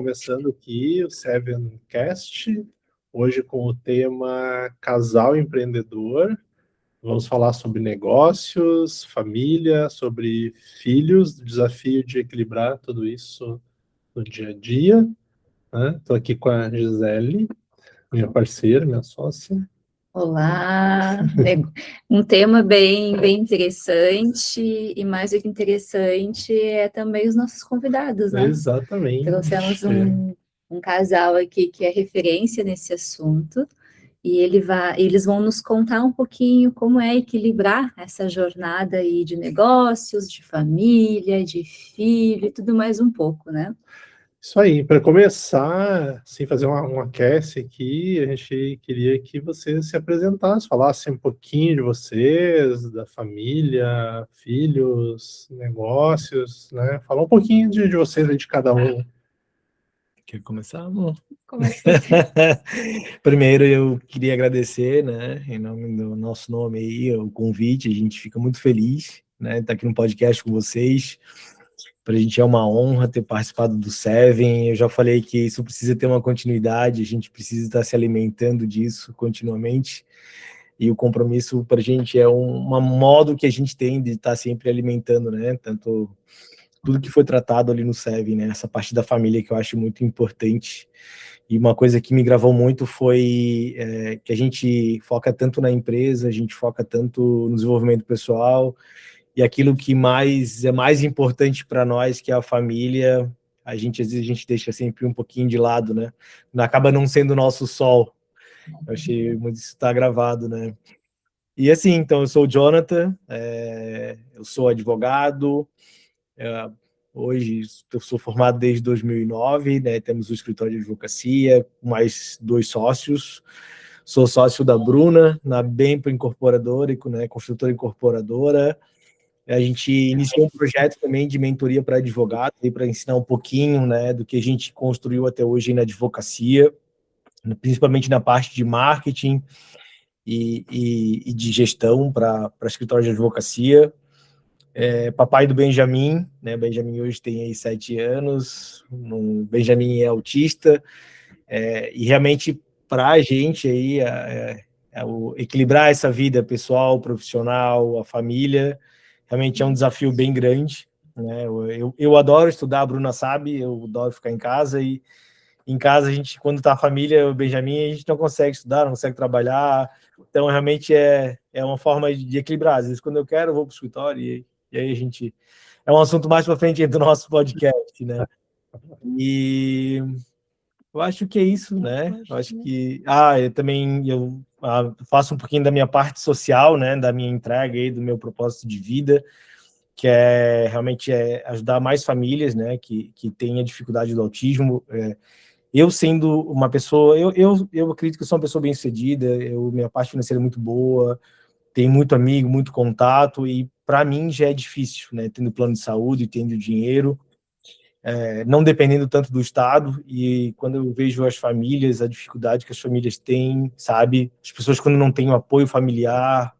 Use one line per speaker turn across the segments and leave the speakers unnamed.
Começando aqui o Sevencast, hoje com o tema Casal Empreendedor. Vamos falar sobre negócios, família, sobre filhos, o desafio de equilibrar tudo isso no dia a dia. Estou aqui com a Gisele, minha parceira, minha sócia.
Olá, um tema bem interessante, e mais do que interessante é também os nossos convidados, né?
Exatamente.
Trouxemos um casal aqui que é referência nesse assunto, e eles vão nos contar um pouquinho como é equilibrar essa jornada aí de negócios, de família, de filho e tudo mais um pouco, né?
Isso aí, para começar, assim, fazer um aquece aqui, a gente queria que vocês se apresentassem, falassem um pouquinho de vocês, da família, filhos, negócios, né? Falar um pouquinho de vocês aí, de cada um.
Quer começar, amor?
Começa.
Primeiro, eu queria agradecer, né, em nome do nosso nome aí, o convite. A gente fica muito feliz, né, estar aqui no podcast com vocês. Para a gente é uma honra ter participado do Seven. Eu já falei que isso precisa ter uma continuidade, a gente precisa estar se alimentando disso continuamente. E o compromisso para a gente é um modo que a gente tem de estar sempre alimentando, né, tanto tudo que foi tratado ali no Seven, né, essa parte da família que eu acho muito importante. E uma coisa que me gravou muito foi que a gente foca tanto na empresa, a gente foca tanto no desenvolvimento pessoal, e aquilo que é mais importante para nós, que é a família, às vezes a gente deixa sempre um pouquinho de lado, né? Acaba não sendo o nosso sol. Eu achei muito isso está gravado, né? E assim, então, eu sou o Jonathan, eu sou advogado, hoje eu sou formado desde 2009, né? Temos o escritório de advocacia, mais 2 sócios. Sou sócio da Bruna, na Bempo Incorporadora, né, construtora incorporadora. A gente iniciou um projeto também de mentoria para advogados, para ensinar um pouquinho, né, do que a gente construiu até hoje na advocacia, principalmente na parte de marketing e de gestão para escritório de advocacia. Papai do Benjamin, né? Benjamin hoje tem aí 7 anos, o Benjamin é autista, e realmente para a gente aí equilibrar essa vida pessoal, profissional, a família, realmente é um desafio bem grande, né? Eu adoro estudar, a Bruna sabe, eu adoro ficar em casa, e em casa a gente, quando tá a família, o Benjamin, a gente não consegue estudar, não consegue trabalhar, então realmente é uma forma de equilibrar. Às vezes quando eu quero eu vou para o escritório, e aí a gente... É um assunto mais para frente do nosso podcast, né? E eu acho que é isso, né? Eu acho que... eu faço um pouquinho da minha parte social, né? Da minha entrega aí, do meu propósito de vida, que realmente ajudar mais famílias, né? Que têm a dificuldade do autismo. Eu sendo uma pessoa... Eu acredito que eu sou uma pessoa bem-sucedida, minha parte financeira é muito boa, tenho muito amigo, muito contato, e para mim já é difícil, né? Tendo plano de saúde, tendo dinheiro, não dependendo tanto do Estado, e quando eu vejo as famílias, a dificuldade que as famílias têm, sabe? As pessoas quando não têm o apoio familiar,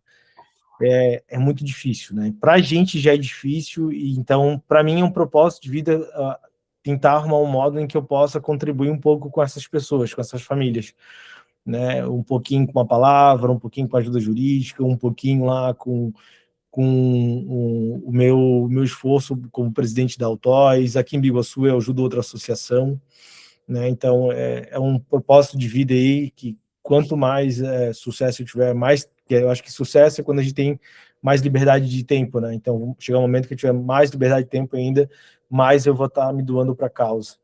é muito difícil, né? Para a gente já é difícil, e então, para mim é um propósito de vida tentar arrumar um modo em que eu possa contribuir um pouco com essas pessoas, com essas famílias, né? Um pouquinho com uma palavra, um pouquinho com ajuda jurídica, um pouquinho lá com o meu esforço como presidente da Autóis. Aqui em Biguaçu eu ajudo outra associação, né? Então é um propósito de vida aí que quanto mais sucesso eu tiver, mais, que eu acho que sucesso é quando a gente tem mais liberdade de tempo, né? Então chegar um momento que eu tiver mais liberdade de tempo ainda, mais eu vou estar me doando para a causa.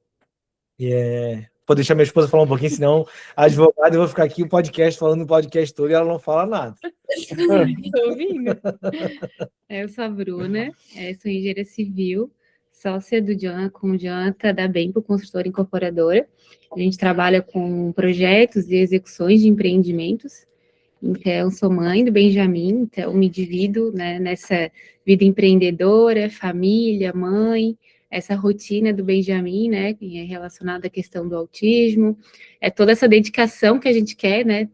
Vou deixar minha esposa falar um pouquinho, senão a advogada, eu vou ficar aqui o podcast falando o podcast todo e ela não fala nada.
Estou ouvindo. Eu sou a Bruna, sou engenheira civil, sócia com o Jonathan da Bempo, construtora incorporadora. A gente trabalha com projetos e execuções de empreendimentos. Então, sou mãe do Benjamin, então me divido, né, nessa vida empreendedora, família, mãe, essa rotina do Benjamin, né, que é relacionada à questão do autismo, toda essa dedicação que a gente quer, né,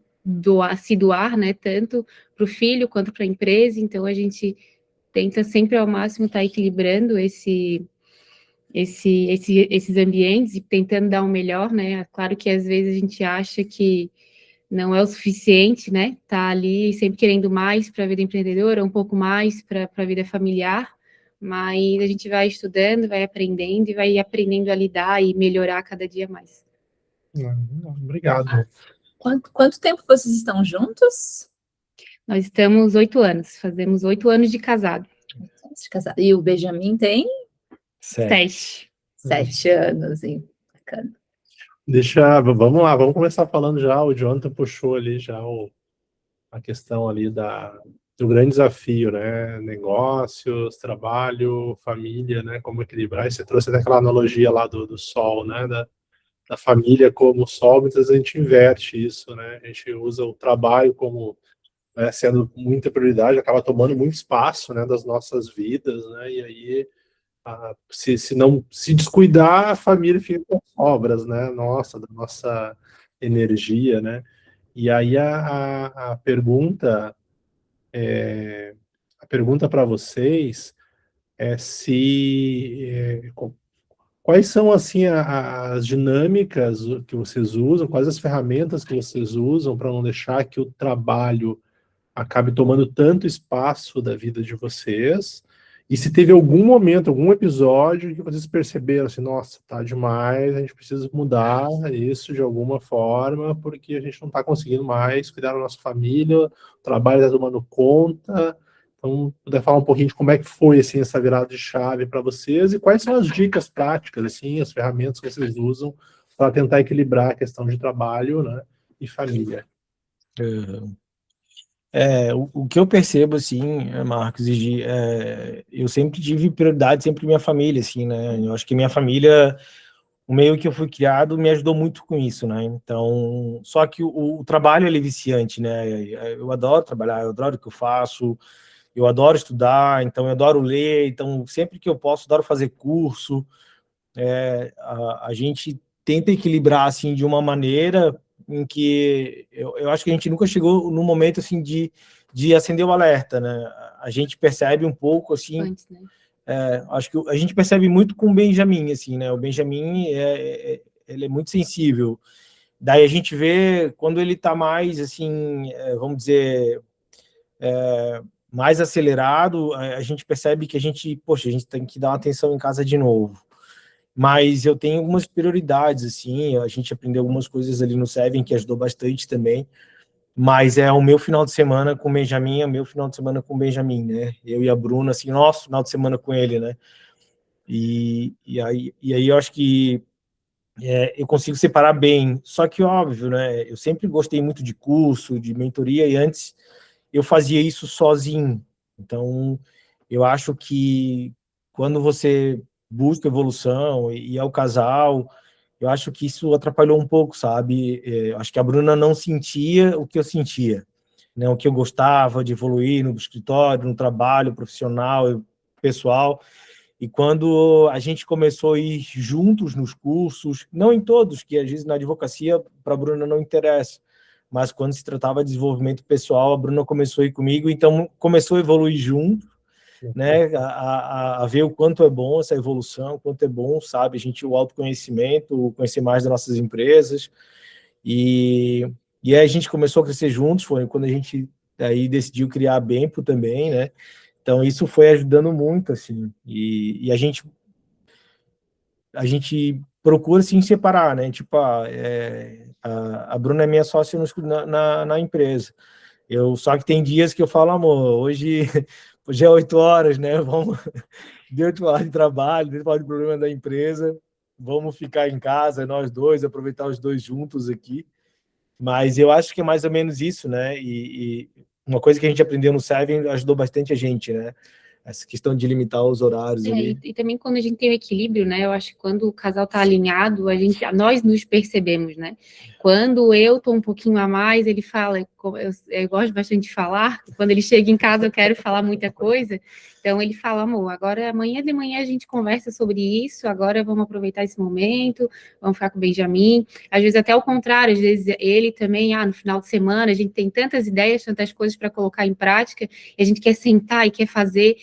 se doar, né, tanto para o filho quanto para a empresa. Então a gente tenta sempre ao máximo estar equilibrando esses ambientes e tentando dar o melhor, né? Claro que às vezes a gente acha que não é o suficiente, né? Tá ali sempre querendo mais para a vida empreendedora, um pouco mais para a vida familiar, mas a gente vai estudando, vai aprendendo e vai aprendendo a lidar e melhorar cada dia mais.
Obrigado.
Quanto tempo vocês estão juntos?
Nós estamos 8 anos, fazemos 8 anos de casado.
E o Benjamin tem
7.
7 anos, hein? Bacana.
Vamos lá, vamos começar falando já. O Jonathan puxou ali já a questão ali do grande desafio, né? Negócios, trabalho, família, né? Como equilibrar. E você trouxe até aquela analogia lá do sol, né? Da família como sol, muitas vezes a gente inverte isso, né? A gente usa o trabalho como, né, sendo muita prioridade, acaba tomando muito espaço, né, das nossas vidas, né? E aí se não se descuidar, a família fica com obras, né? Nossa, da nossa energia, né? E aí a pergunta para vocês é quais são assim as dinâmicas que vocês usam, quais as ferramentas que vocês usam para não deixar que o trabalho acabe tomando tanto espaço da vida de vocês. E se teve algum momento, algum episódio que vocês perceberam assim, nossa, tá demais, a gente precisa mudar isso de alguma forma, porque a gente não está conseguindo mais cuidar da nossa família, o trabalho está tomando conta. Então, puder falar um pouquinho de como é que foi assim, essa virada de chave para vocês e quais são as dicas práticas, assim, as ferramentas que vocês usam para tentar equilibrar a questão de trabalho, né, e família.
O que eu percebo, assim, Marcos, eu sempre tive prioridade, sempre minha família, assim, né? Eu acho que minha família, o meio que eu fui criado, me ajudou muito com isso, né? Então, só que o trabalho, ele é viciante, né? Eu adoro trabalhar, eu adoro o que eu faço, eu adoro estudar, então eu adoro ler, então sempre que eu posso, adoro fazer curso. A gente tenta equilibrar, assim, de uma maneira em que eu acho que a gente nunca chegou no momento assim de acender o alerta, né? A gente percebe um pouco assim,
Antes, né?
acho que a gente percebe muito com o Benjamin, assim, né? O Benjamin ele é muito sensível. Daí a gente vê quando ele está mais assim, vamos dizer, mais acelerado, a gente percebe que a gente tem que dar uma atenção em casa de novo. Mas eu tenho algumas prioridades, assim, a gente aprendeu algumas coisas ali no Seven que ajudou bastante também, mas é o meu final de semana com o Benjamin, é o meu final de semana com o Benjamin, né? Eu e a Bruna, assim, nosso final de semana com ele, né? E aí eu acho que eu consigo separar bem, só que óbvio, né? Eu sempre gostei muito de curso, de mentoria, e antes eu fazia isso sozinho. Então, eu acho que quando você busca evolução e é o casal, eu acho que isso atrapalhou um pouco, sabe? Eu acho que a Bruna não sentia o que eu sentia, né? O que eu gostava de evoluir no escritório, no trabalho profissional, pessoal. E quando a gente começou a ir juntos nos cursos, não em todos, que às vezes na advocacia para a Bruna não interessa, mas quando se tratava de desenvolvimento pessoal, a Bruna começou a ir comigo, então começou a evoluir junto, né? A ver o quanto é bom essa evolução, o quanto é bom, sabe? A gente, o autoconhecimento, conhecer mais das nossas empresas. E aí a gente começou a crescer juntos, foi quando a gente aí decidiu criar a Bempo também, né? Então, isso foi ajudando muito, assim, e a gente procura, assim, separar, né, tipo, a Bruna é minha sócia na empresa, só que tem dias que eu falo, amor, hoje é 8 horas, né, deu 8 horas de trabalho, deu 8 horas de problema da empresa, vamos ficar em casa, nós dois, aproveitar os dois juntos aqui, mas eu acho que é mais ou menos isso, né, e uma coisa que a gente aprendeu no Seven ajudou bastante a gente, né, essa questão de limitar os horários ali.
E também quando a gente tem o equilíbrio, né? Eu acho que quando o casal tá alinhado, nós nos percebemos, né? Quando eu tô um pouquinho a mais, ele fala, eu gosto bastante de falar, quando ele chega em casa eu quero falar muita coisa, então ele fala, amor, agora amanhã de manhã a gente conversa sobre isso, agora vamos aproveitar esse momento, vamos ficar com o Benjamin, às vezes até o contrário, às vezes ele também, no final de semana, a gente tem tantas ideias, tantas coisas para colocar em prática, e a gente quer sentar e quer fazer,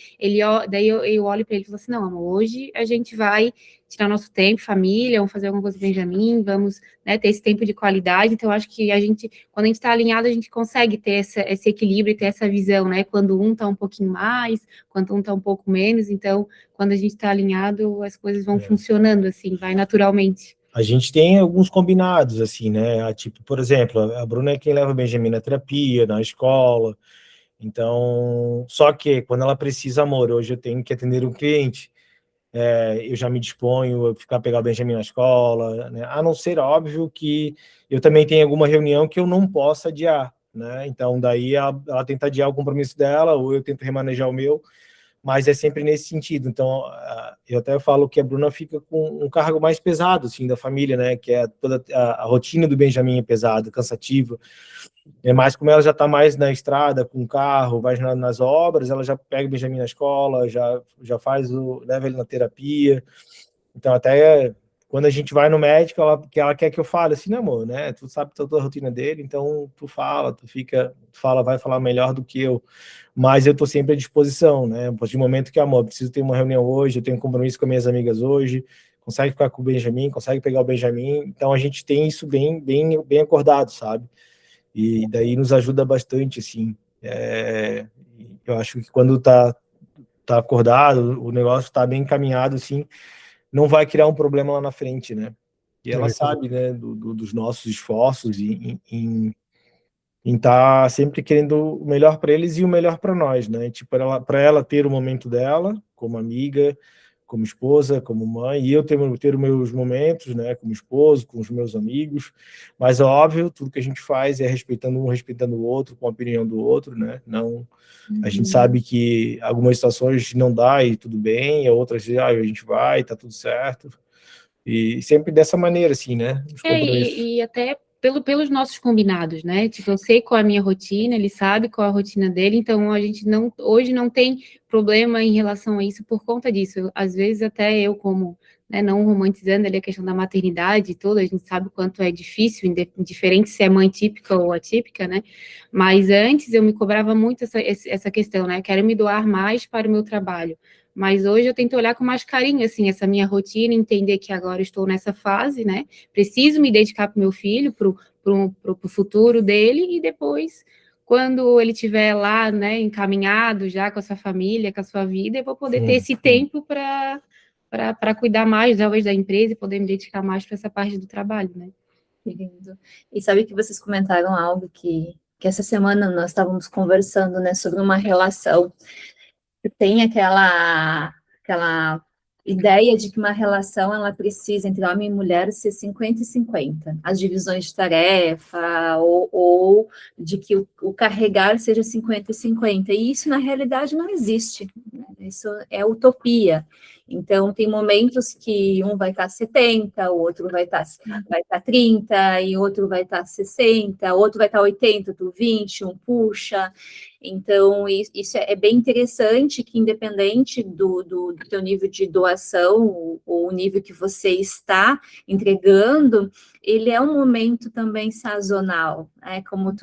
daí eu olho para ele e falo assim, não, amor, hoje a gente vai tirar nosso tempo, família, vamos fazer alguma coisa com o Benjamin, vamos, né, ter esse tempo de qualidade. Então, acho que quando a gente está alinhado, a gente consegue ter esse equilíbrio e ter essa visão, né? Quando um está um pouquinho mais, quando um está um pouco menos. Então, quando a gente está alinhado, as coisas vão funcionando, assim, vai naturalmente.
A gente tem alguns combinados, assim, né? Tipo, por exemplo, a Bruna é quem leva o Benjamin na terapia, na escola. Então, só que quando ela precisa, amor, hoje eu tenho que atender um cliente, eu já me disponho a ficar pegar o Benjamin na escola, né? A não ser, óbvio, que eu também tenho alguma reunião que eu não possa adiar, né? Então, daí ela tenta adiar o compromisso dela, ou eu tento remanejar o meu, mas é sempre nesse sentido. Então, eu até falo que a Bruna fica com um cargo mais pesado, assim, da família, né? Que é toda a rotina do Benjamin é pesada, cansativa. É mais como ela já está mais na estrada, com o carro, vai nas obras, ela já pega o Benjamin na escola, já leva ele na terapia. Então, até quando a gente vai no médico, ela quer que eu fale assim, né, amor, né? Tu sabe toda a rotina dele, então tu fala, vai falar melhor do que eu. Mas eu tô sempre à disposição, né? A partir do momento que, amor, preciso ter uma reunião hoje, eu tenho um compromisso com as minhas amigas hoje, consegue ficar com o Benjamin, consegue pegar o Benjamin. Então, a gente tem isso bem acordado, sabe? E daí nos ajuda bastante, assim. Eu acho que quando tá acordado, o negócio está bem encaminhado, assim, não vai criar um problema lá na frente, né? E ela sabe, né, dos nossos esforços em estar sempre querendo o melhor para eles e o melhor para nós, né? Tipo, para ela ter o momento dela, como amiga, como esposa, como mãe, e eu ter os meus momentos, né, como esposo, com os meus amigos, mas óbvio, tudo que a gente faz é respeitando um, respeitando o outro, com a opinião do outro, né? Não, a gente sabe que algumas situações não dá e tudo bem, outras a gente vai, tá tudo certo, e sempre dessa maneira, assim, né?
E até pelos nossos combinados, né? Tipo, eu sei qual é a minha rotina, ele sabe qual é a rotina dele, então a gente hoje não tem problema em relação a isso por conta disso. Às vezes até eu, como, né, não romantizando ali a questão da maternidade e tudo, a gente sabe o quanto é difícil, indiferente se é mãe típica ou atípica, né? Mas antes eu me cobrava muito essa questão, né? Quero me doar mais para o meu trabalho. Mas hoje eu tento olhar com mais carinho, assim, essa minha rotina, entender que agora estou nessa fase, né? Preciso me dedicar para o meu filho, para o futuro dele, e depois, quando ele estiver lá, né, encaminhado já com a sua família, com a sua vida, eu vou poder ter esse tempo para cuidar mais, talvez, da empresa e poder me dedicar mais para essa parte do trabalho, né?
Que lindo. E sabe que vocês comentaram algo que essa semana nós estávamos conversando, né, sobre uma relação. Tem aquela ideia de que uma relação ela precisa, entre homem e mulher, ser 50-50. As divisões de tarefa, ou de que o carregar seja 50-50. E isso, na realidade, não existe. Isso é utopia. Então, tem momentos que um vai estar 70, o outro vai estar 30, e outro vai estar 60, outro vai estar 80, tu 20, um puxa. Então, isso é bem interessante, que independente do teu nível de doação, ou o nível que você está entregando, ele é um momento também sazonal, né? Como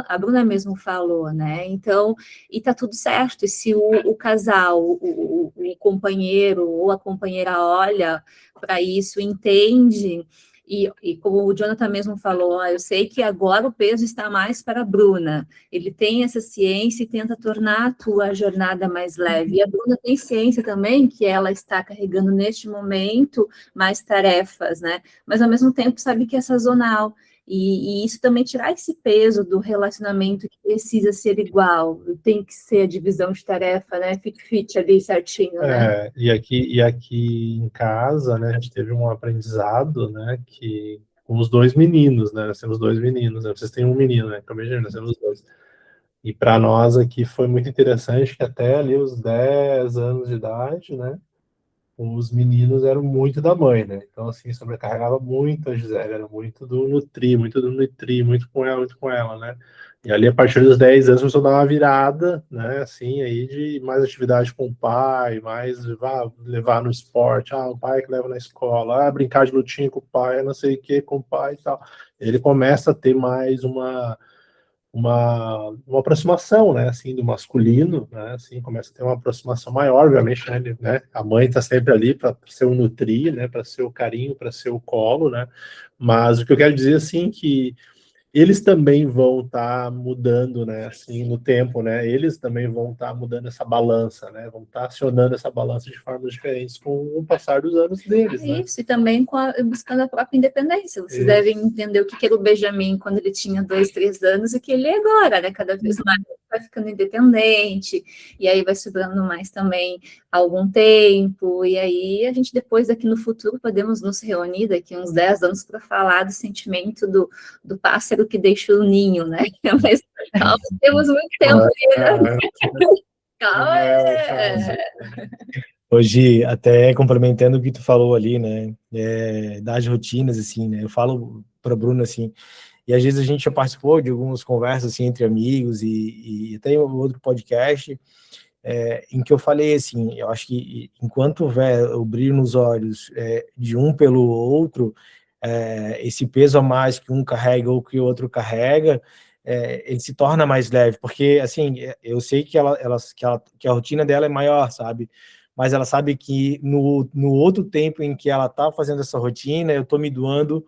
a Bruna mesmo falou, né? Então, e tá tudo certo, e se o casal, o companheiro ou a companheira olha para isso, entende. E como o Jonathan mesmo falou, eu sei que agora o peso está mais para a Bruna. Ele tem essa ciência e tenta tornar a tua jornada mais leve. E a Bruna tem ciência também que ela está carregando neste momento mais tarefas, né? Mas ao mesmo tempo sabe que é sazonal. E isso também tirar esse peso do relacionamento que precisa ser igual, tem que ser a divisão de tarefa, né? Fit ali certinho, né?
E aqui em casa, né, a gente teve um aprendizado, né, que com os dois meninos, né, nós temos dois meninos, né, vocês têm um menino, né, também nós temos dois. E para nós aqui foi muito interessante que até ali os 10 anos de idade, né, os meninos eram muito da mãe, né? Então, assim, sobrecarregava muito a Gisele, era muito do Nutri, muito com ela, né? E ali, a partir dos 10 anos, começou a dar uma virada, né? Assim, aí de mais atividade com o pai, mais levar no esporte, o pai que leva na escola, brincar de lutinha com o pai, não sei o que, com o pai e tal. Ele começa a ter mais uma aproximação, né, assim, do masculino, né, assim, começa a ter uma aproximação maior, obviamente, né, a mãe está sempre ali para ser o nutrir, né, para ser o carinho, para ser o colo, né, mas o que eu quero dizer, assim, que eles também vão estar mudando, né, assim, no tempo, né, eles também vão estar mudando essa balança, né, vão estar acionando essa balança de formas diferentes com o passar dos anos deles, né.
Isso, e também buscando a própria independência. Vocês devem entender o que era o Benjamin quando ele tinha 2, 3 anos e o que ele é agora, né, cada vez mais vai ficando independente, e aí vai sobrando mais também algum tempo, e aí a gente depois aqui no futuro podemos nos reunir daqui uns 10 anos para falar do sentimento do pássaro que deixa o ninho, né, mas calma, temos muito tempo ainda. Calma,
Hoje, até complementando o que tu falou ali, né, das rotinas, assim, né, eu falo para Bruno, assim, e às vezes a gente já participou de algumas conversas, assim, entre amigos e até um outro podcast, em que eu falei, assim, eu acho que enquanto houver o brilho nos olhos de um pelo outro, esse peso a mais que um carrega ou que o outro carrega, ele se torna mais leve, porque, assim, eu sei que que a rotina dela é maior, sabe? Mas ela sabe que no outro tempo em que ela está fazendo essa rotina, eu estou me doando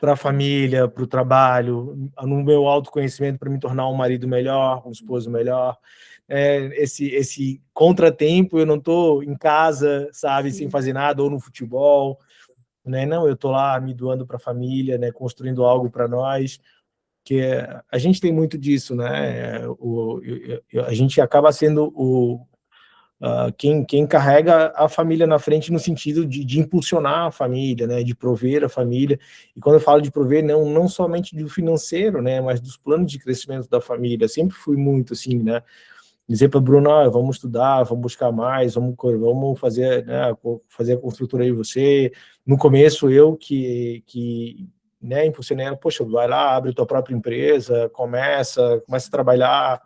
para a família, para o trabalho, no meu autoconhecimento para me tornar um marido melhor, um esposo melhor. Esse contratempo, eu não estou em casa, sabe, sem fazer nada, ou no futebol, né? Não, eu estou lá me doando para a família, né, construindo algo para nós, que a gente tem muito disso, né? A gente acaba sendo quem carrega a família na frente no sentido de impulsionar a família, né, de prover a família. E quando eu falo de prover, não somente do financeiro, né, mas dos planos de crescimento da família. Sempre fui muito assim, né, dizer para Bruno, vamos estudar, vamos buscar mais, vamos fazer, né, fazer a construtora de você. No começo eu que né, impulsionei ela, poxa, vai lá, abre tua própria empresa, começa a trabalhar,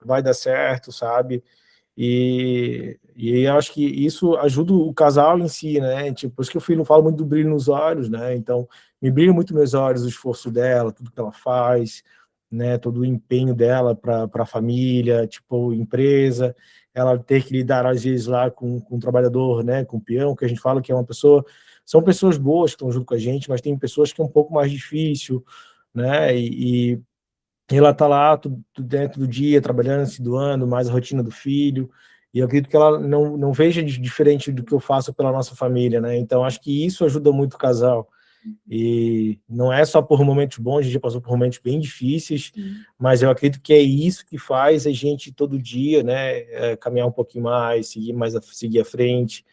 vai dar certo, sabe? E eu acho que isso ajuda o casal em si, né? Tipo, por isso que o filho fala muito do brilho nos olhos, né? Então, me brilha muito meus olhos o esforço dela, tudo que ela faz, né? Todo o empenho dela para a família, tipo, empresa, ela ter que lidar às vezes lá com um trabalhador, né? Com o peão, que a gente fala que é uma pessoa, são pessoas boas que estão junto com a gente, mas tem pessoas que é um pouco mais difícil, né? E ela está lá tudo dentro do dia, trabalhando, se doando, mais a rotina do filho, e eu acredito que ela não veja diferente do que eu faço pela nossa família, né? Então, acho que isso ajuda muito o casal. E não é só por momentos bons, a gente já passou por momentos bem difíceis, mas eu acredito que é isso que faz a gente todo dia, né, caminhar um pouquinho mais, seguir à frente,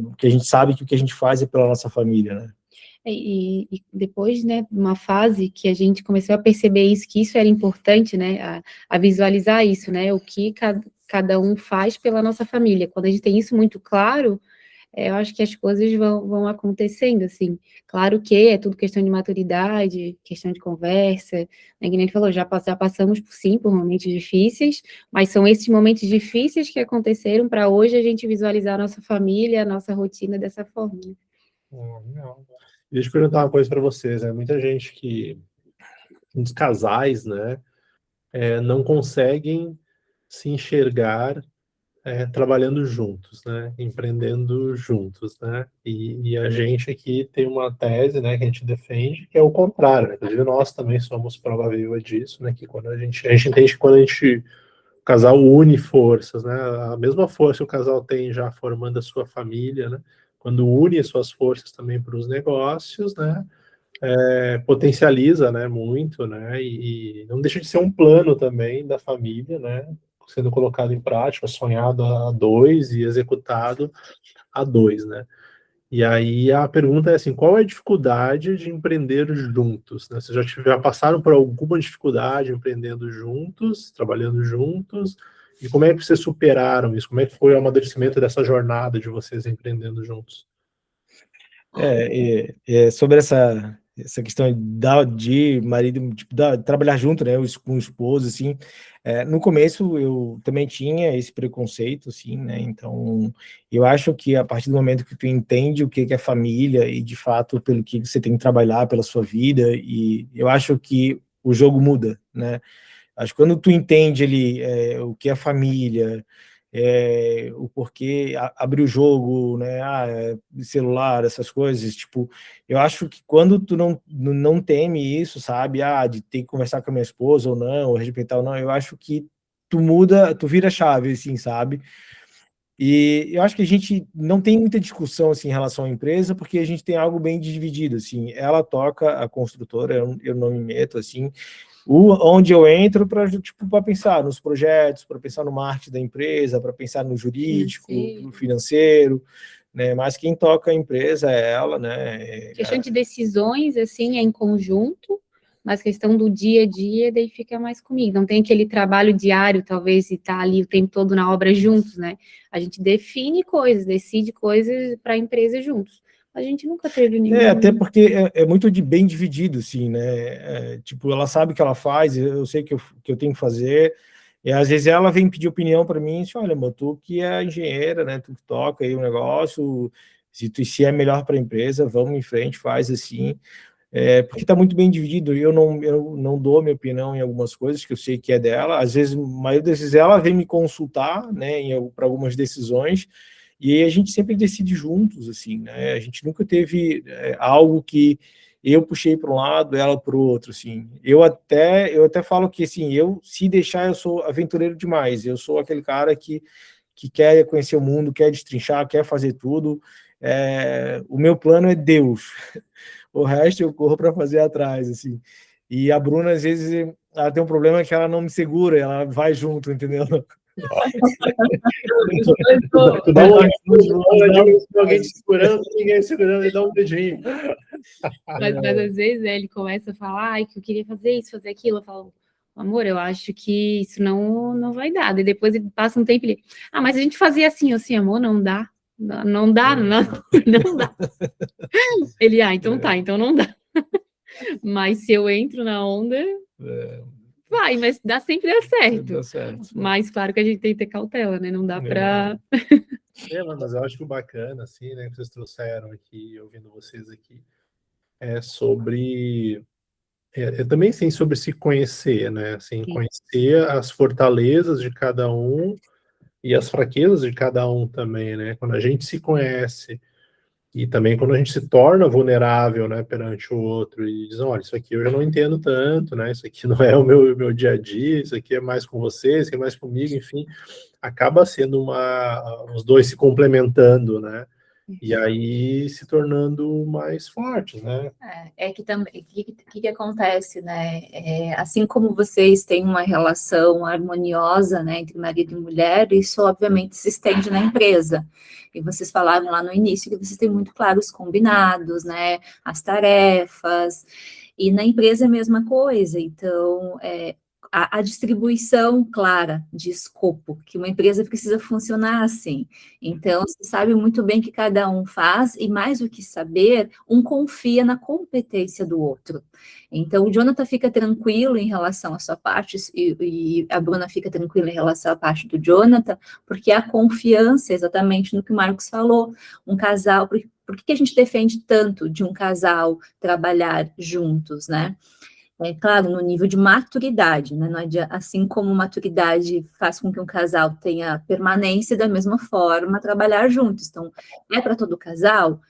porque a gente sabe que o que a gente faz é pela nossa família, né?
E depois, né, uma fase que a gente começou a perceber isso, que isso era importante, né, a visualizar isso, né, o que cada um faz pela nossa família. Quando a gente tem isso muito claro, eu acho que as coisas vão acontecendo, assim. Claro que é tudo questão de maturidade, questão de conversa, né, que nem ele falou, já passamos, sim, por momentos difíceis, mas são esses momentos difíceis que aconteceram para hoje a gente visualizar a nossa família, a nossa rotina dessa forma.
Não. Deixa eu perguntar uma coisa para vocês, né? Muita gente muitos casais, né, não conseguem se enxergar trabalhando juntos, né, empreendendo juntos, né, e a gente aqui tem uma tese, né, que a gente defende, que é o contrário, né? Inclusive nós também somos prova viva disso, né, que quando a gente entende que quando o casal une forças, né, a mesma força que o casal tem já formando a sua família, né, quando une as suas forças também para os negócios, né, potencializa, né, muito, né, e não deixa de ser um plano também da família, né, sendo colocado em prática, sonhado a dois e executado a dois, né. E aí a pergunta é assim, qual é a dificuldade de empreender juntos, né? Vocês já passaram por alguma dificuldade empreendendo juntos, trabalhando juntos? E como é que vocês superaram isso? Como é que foi o amadurecimento dessa jornada de vocês empreendendo juntos?
Sobre essa questão de marido, tipo, trabalhar junto, né, com o esposo, assim, no começo eu também tinha esse preconceito, assim, né, então eu acho que a partir do momento que tu entende o que é família e, de fato, pelo que você tem que trabalhar pela sua vida, e eu acho que o jogo muda, né, Acho que quando tu entende ali o que é família, o porquê abrir o jogo, né, celular, essas coisas, tipo, eu acho que quando tu não teme isso, sabe, de ter que conversar com a minha esposa ou não, ou respeitar ou não, eu acho que tu muda, tu vira a chave, assim, sabe? E eu acho que a gente não tem muita discussão assim em relação à empresa, porque a gente tem algo bem dividido, assim. Ela toca a construtora, eu não me meto, assim. Onde eu entro para tipo, pensar nos projetos, para pensar no marketing da empresa, para pensar no jurídico, no financeiro, né? Mas quem toca a empresa é ela, né?
Questão de decisões, assim, é em conjunto, mas questão do dia a dia, daí fica mais comigo. Não tem aquele trabalho diário, talvez, e tá ali o tempo todo na obra juntos, né? A gente define coisas, decide coisas para a empresa juntos. A gente nunca teve nenhum...
até porque é muito bem dividido, assim, né? Tipo, ela sabe o que ela faz, eu sei que eu tenho que fazer, e às vezes ela vem pedir opinião para mim, e diz, olha, amor, tu que é engenheira, né? Tu que toca aí o negócio, se é melhor para a empresa, vamos em frente, faz assim. Porque está muito bem dividido, eu não dou minha opinião em algumas coisas que eu sei que é dela, às vezes, a maioria das vezes ela vem me consultar, né, para algumas decisões, e aí a gente sempre decide juntos, assim, né, a gente nunca teve algo que eu puxei para um lado, ela para o outro, assim, eu até falo que, assim, se deixar, eu sou aventureiro demais, eu sou aquele cara que quer conhecer o mundo, quer destrinchar, quer fazer tudo, o meu plano é Deus, o resto eu corro para fazer atrás, assim. E a Bruna, às vezes, ela tem um problema que ela não me segura, ela vai junto, entendeu?
Tu dá alguém te segurando, ninguém segurando, e dá um dedinho.
Mas às vezes ele começa a falar que eu queria fazer isso, fazer aquilo, eu falo, amor, eu acho que isso não vai dar. E depois ele passa um tempo e ele, mas a gente fazia assim, amor, não dá. Não dá, não dá. Ele, então tá, então não dá. Mas se eu entro na onda, vai, mas sempre dá certo.
Dá certo.
Mas claro que a gente tem que ter cautela, né? Não dá pra...
Mas eu acho que o bacana, assim, né, que vocês trouxeram aqui, ouvindo vocês aqui, é sobre... também, sim, sobre se conhecer, né? Assim, conhecer as fortalezas de cada um e as fraquezas de cada um também, né? Quando a gente se conhece e também quando a gente se torna vulnerável, né, perante o outro e diz, olha, isso aqui eu já não entendo tanto, né? Isso aqui não é o meu dia a dia, isso aqui é mais com vocês, isso aqui é mais comigo, enfim, acaba sendo os dois se complementando, né? E aí se tornando mais fortes, né?
Que também, o que acontece, né? Assim como vocês têm uma relação harmoniosa, né, entre marido e mulher, isso obviamente se estende na empresa. E vocês falaram lá no início que vocês têm muito claros os combinados, né, as tarefas, e na empresa é a mesma coisa. Então, a distribuição clara de escopo, que uma empresa precisa funcionar assim. Então, você sabe muito bem que cada um faz, e mais do que saber, um confia na competência do outro. Então, o Jonathan fica tranquilo em relação à sua parte, e a Bruna fica tranquila em relação à parte do Jonathan, porque a confiança, exatamente no que o Marcos falou, um casal, por que a gente defende tanto de um casal trabalhar juntos, né? Claro, no nível de maturidade, né? Assim como maturidade faz com que um casal tenha permanência, da mesma forma, trabalhar juntos. Então, é para todo casal?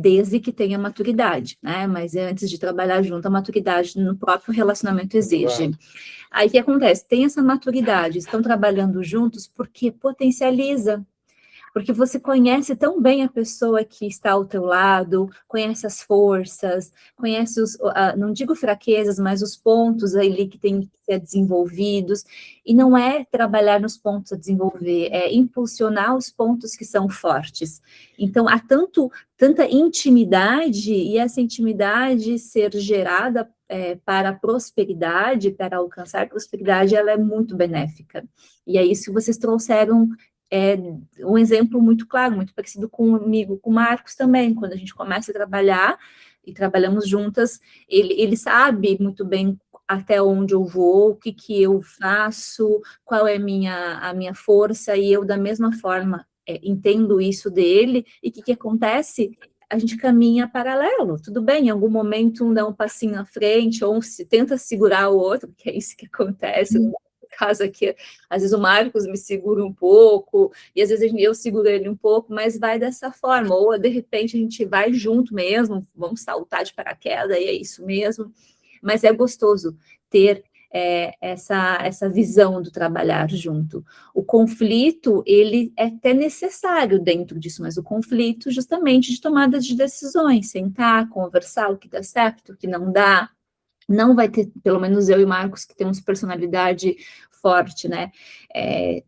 Desde que tenha maturidade, né? Mas antes de trabalhar junto, a maturidade no próprio relacionamento exige. Aí o que acontece? Tem essa maturidade, estão trabalhando juntos porque potencializa. Porque você conhece tão bem a pessoa que está ao teu lado, conhece as forças, conhece não digo fraquezas, mas os pontos ali que têm que ser desenvolvidos, e não é trabalhar nos pontos a desenvolver, é impulsionar os pontos que são fortes. Então, há tanta intimidade, e essa intimidade ser gerada para a prosperidade, para alcançar prosperidade, ela é muito benéfica. E é isso que vocês trouxeram, um exemplo muito claro, muito parecido comigo, com o Marcos também. Quando a gente começa a trabalhar, e trabalhamos juntas, ele sabe muito bem até onde eu vou, o que eu faço, qual é a minha força, e eu, da mesma forma, entendo isso dele, e o que acontece? a gente caminha paralelo, tudo bem, em algum momento um dá um passinho à frente, ou se tenta segurar o outro, porque é isso que acontece, no caso aqui, às vezes o Marcos me segura um pouco, e às vezes eu seguro ele um pouco, mas vai dessa forma, ou de repente a gente vai junto mesmo, vamos saltar de paraquedas, e é isso mesmo, mas é gostoso ter essa visão do trabalhar junto. O conflito, ele é até necessário dentro disso, mas o conflito justamente de tomada de decisões, sentar, conversar o que dá certo, o que não dá, não vai ter, pelo menos eu e o Marcos, que temos personalidade forte, né?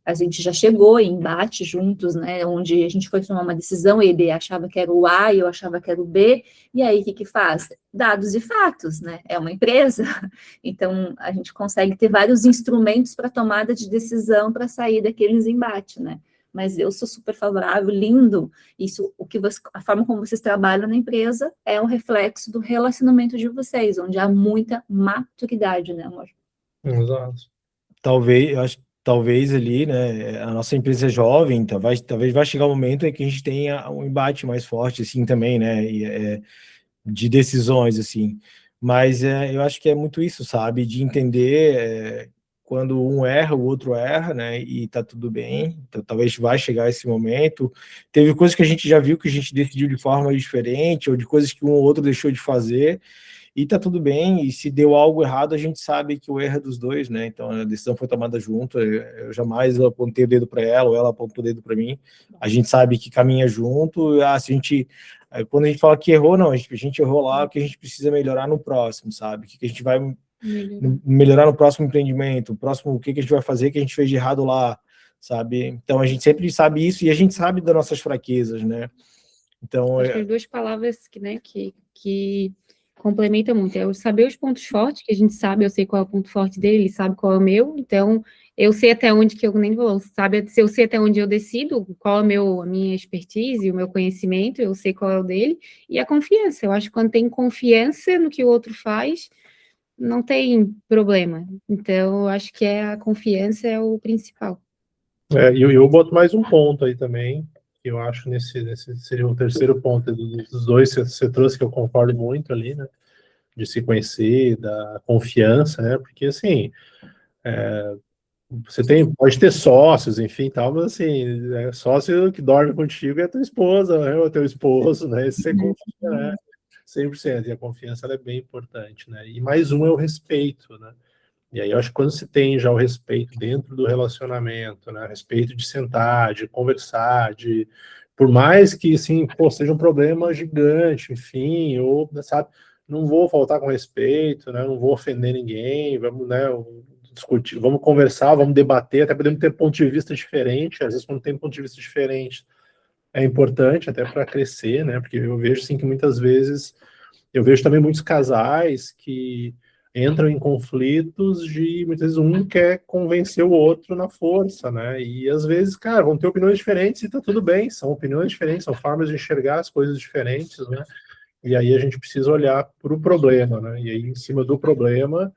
A gente já chegou em embate juntos, né? Onde a gente foi tomar uma decisão, ele achava que era o A e eu achava que era o B, e aí o que faz? Dados e fatos, né? É uma empresa, então a gente consegue ter vários instrumentos para tomada de decisão para sair daqueles embates, né? Mas eu sou super favorável, lindo. Isso, a forma como vocês trabalham na empresa é um reflexo do relacionamento de vocês, onde há muita maturidade, né, amor?
Exato.
Eu acho que talvez ali, né, a nossa empresa é jovem, então talvez vai chegar um momento em que a gente tenha um embate mais forte, assim, também, né, de decisões, assim. Mas eu acho que é muito isso, sabe, de entender quando um erra, o outro erra, né, e tá tudo bem, então talvez vai chegar esse momento. Teve coisas que a gente já viu que a gente decidiu de forma diferente, ou de coisas que um ou outro deixou de fazer, e tá tudo bem, e se deu algo errado, a gente sabe que o erro é dos dois, né? Então a decisão foi tomada junto, eu jamais apontei o dedo para ela, ou ela apontou o dedo para mim. A gente sabe que caminha junto, se a gente, quando a gente fala que errou, não, a gente errou lá, o que a gente precisa melhorar no próximo, sabe? O que a gente vai melhorar no próximo empreendimento, o que a gente vai fazer que a gente fez de errado lá, sabe? Então a gente sempre sabe isso, e a gente sabe das nossas fraquezas, né? Então,
acho que as duas palavras que complementa muito, é saber os pontos fortes, que a gente sabe, eu sei qual é o ponto forte dele, ele sabe qual é o meu, então eu sei até onde que eu nem vou, sabe, se eu sei até onde eu decido, qual é a minha expertise, o meu conhecimento, eu sei qual é o dele, e a confiança, eu acho que quando tem confiança no que o outro faz, não tem problema, então eu acho que a confiança é o principal.
E eu boto mais um ponto aí também, que eu acho nesse seria o terceiro ponto dos dois que você trouxe, que eu concordo muito ali, né? De se conhecer, da confiança, né? Porque assim, você pode ter sócios, enfim, tal, mas assim, sócio que dorme contigo é tua esposa, né? Ou teu esposo, né? Esse você confia, né? 100%, e a confiança ela é bem importante, né? E mais um é o respeito, né? E aí eu acho que quando se tem já o respeito dentro do relacionamento, né? Respeito de sentar, de conversar, por mais que, assim, pô, seja um problema gigante, enfim, ou, sabe, não vou faltar com respeito, né? Não vou ofender ninguém, vamos, né? Discutir, vamos conversar, vamos debater, até podemos ter ponto de vista diferente, às vezes quando tem ponto de vista diferente é importante até para crescer, né? Porque eu vejo, assim, que muitas vezes eu vejo também muitos casais que entram em conflitos de muitas vezes um quer convencer o outro na força, né? E às vezes, cara, vão ter opiniões diferentes e tá tudo bem, são opiniões diferentes, são formas de enxergar as coisas diferentes, né? E aí a gente precisa olhar para o problema, né? E aí, em cima do problema,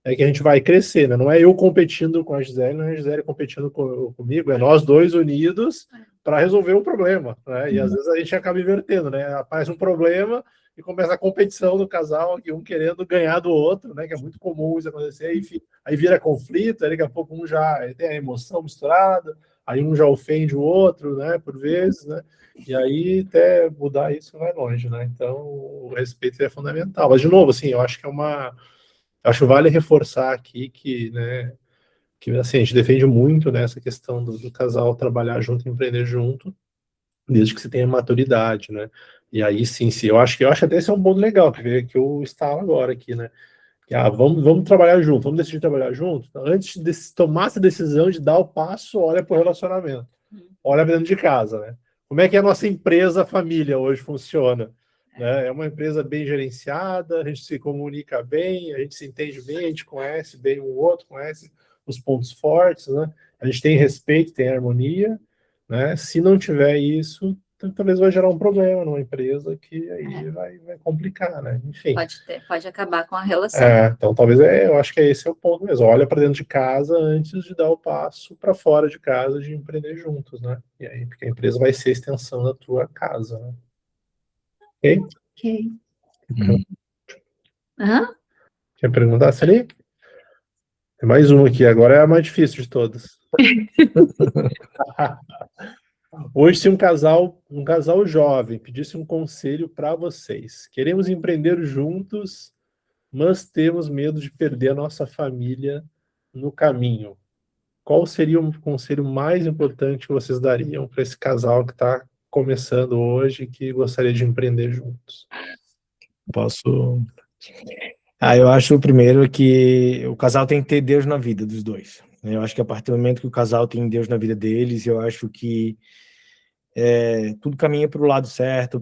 é que a gente vai crescer, né? Não é eu competindo com a Gisele, não é a Gisele competindo comigo, é nós dois unidos para resolver o problema, né? E às vezes a gente acaba invertendo, né? Aparece um problema e começa a competição do casal, um querendo ganhar do outro, né? Que é muito comum isso acontecer, aí vira conflito, aí daqui a pouco um já tem a emoção misturada, aí um já ofende o outro, né? Por vezes, né? E aí até mudar isso vai longe, né? Então o respeito é fundamental. Mas de novo, assim, eu acho que acho que vale reforçar aqui que, né, que assim, a gente defende muito nessa questão do casal trabalhar junto, empreender junto, desde que você tenha maturidade, né? E aí sim, eu acho até esse é um ponto legal, que eu estava agora aqui, né? Que, vamos trabalhar junto, vamos decidir trabalhar junto. Então, antes de tomar essa decisão de dar o passo, olha para o relacionamento, olha para dentro de casa, né? Como é que a nossa empresa família hoje funciona? Né? É uma empresa bem gerenciada, a gente se comunica bem, a gente se entende bem, a gente conhece bem um outro, conhece os pontos fortes, né? A gente tem respeito, tem harmonia, né? Se não tiver isso, talvez vai gerar um problema numa empresa que aí vai complicar, né? Enfim.
Pode acabar com a relação.
Então talvez eu acho que esse é o ponto mesmo. Olha para dentro de casa antes de dar o passo para fora de casa de empreender juntos, né? E aí, porque a empresa vai ser a extensão da tua casa, né? Ok?
Ok.
Hum.
Hã?
Quer perguntar, Sally? Tem mais uma aqui, agora é a mais difícil de todas. Hoje, se um casal jovem pedisse um conselho para vocês, queremos empreender juntos, mas temos medo de perder a nossa família no caminho. Qual seria o conselho mais importante que vocês dariam para esse casal que está começando hoje e que gostaria de empreender juntos?
Posso... eu acho o primeiro que o casal tem que ter Deus na vida dos dois. Eu acho que a partir do momento que o casal tem Deus na vida deles, eu acho que tudo caminha para o lado certo,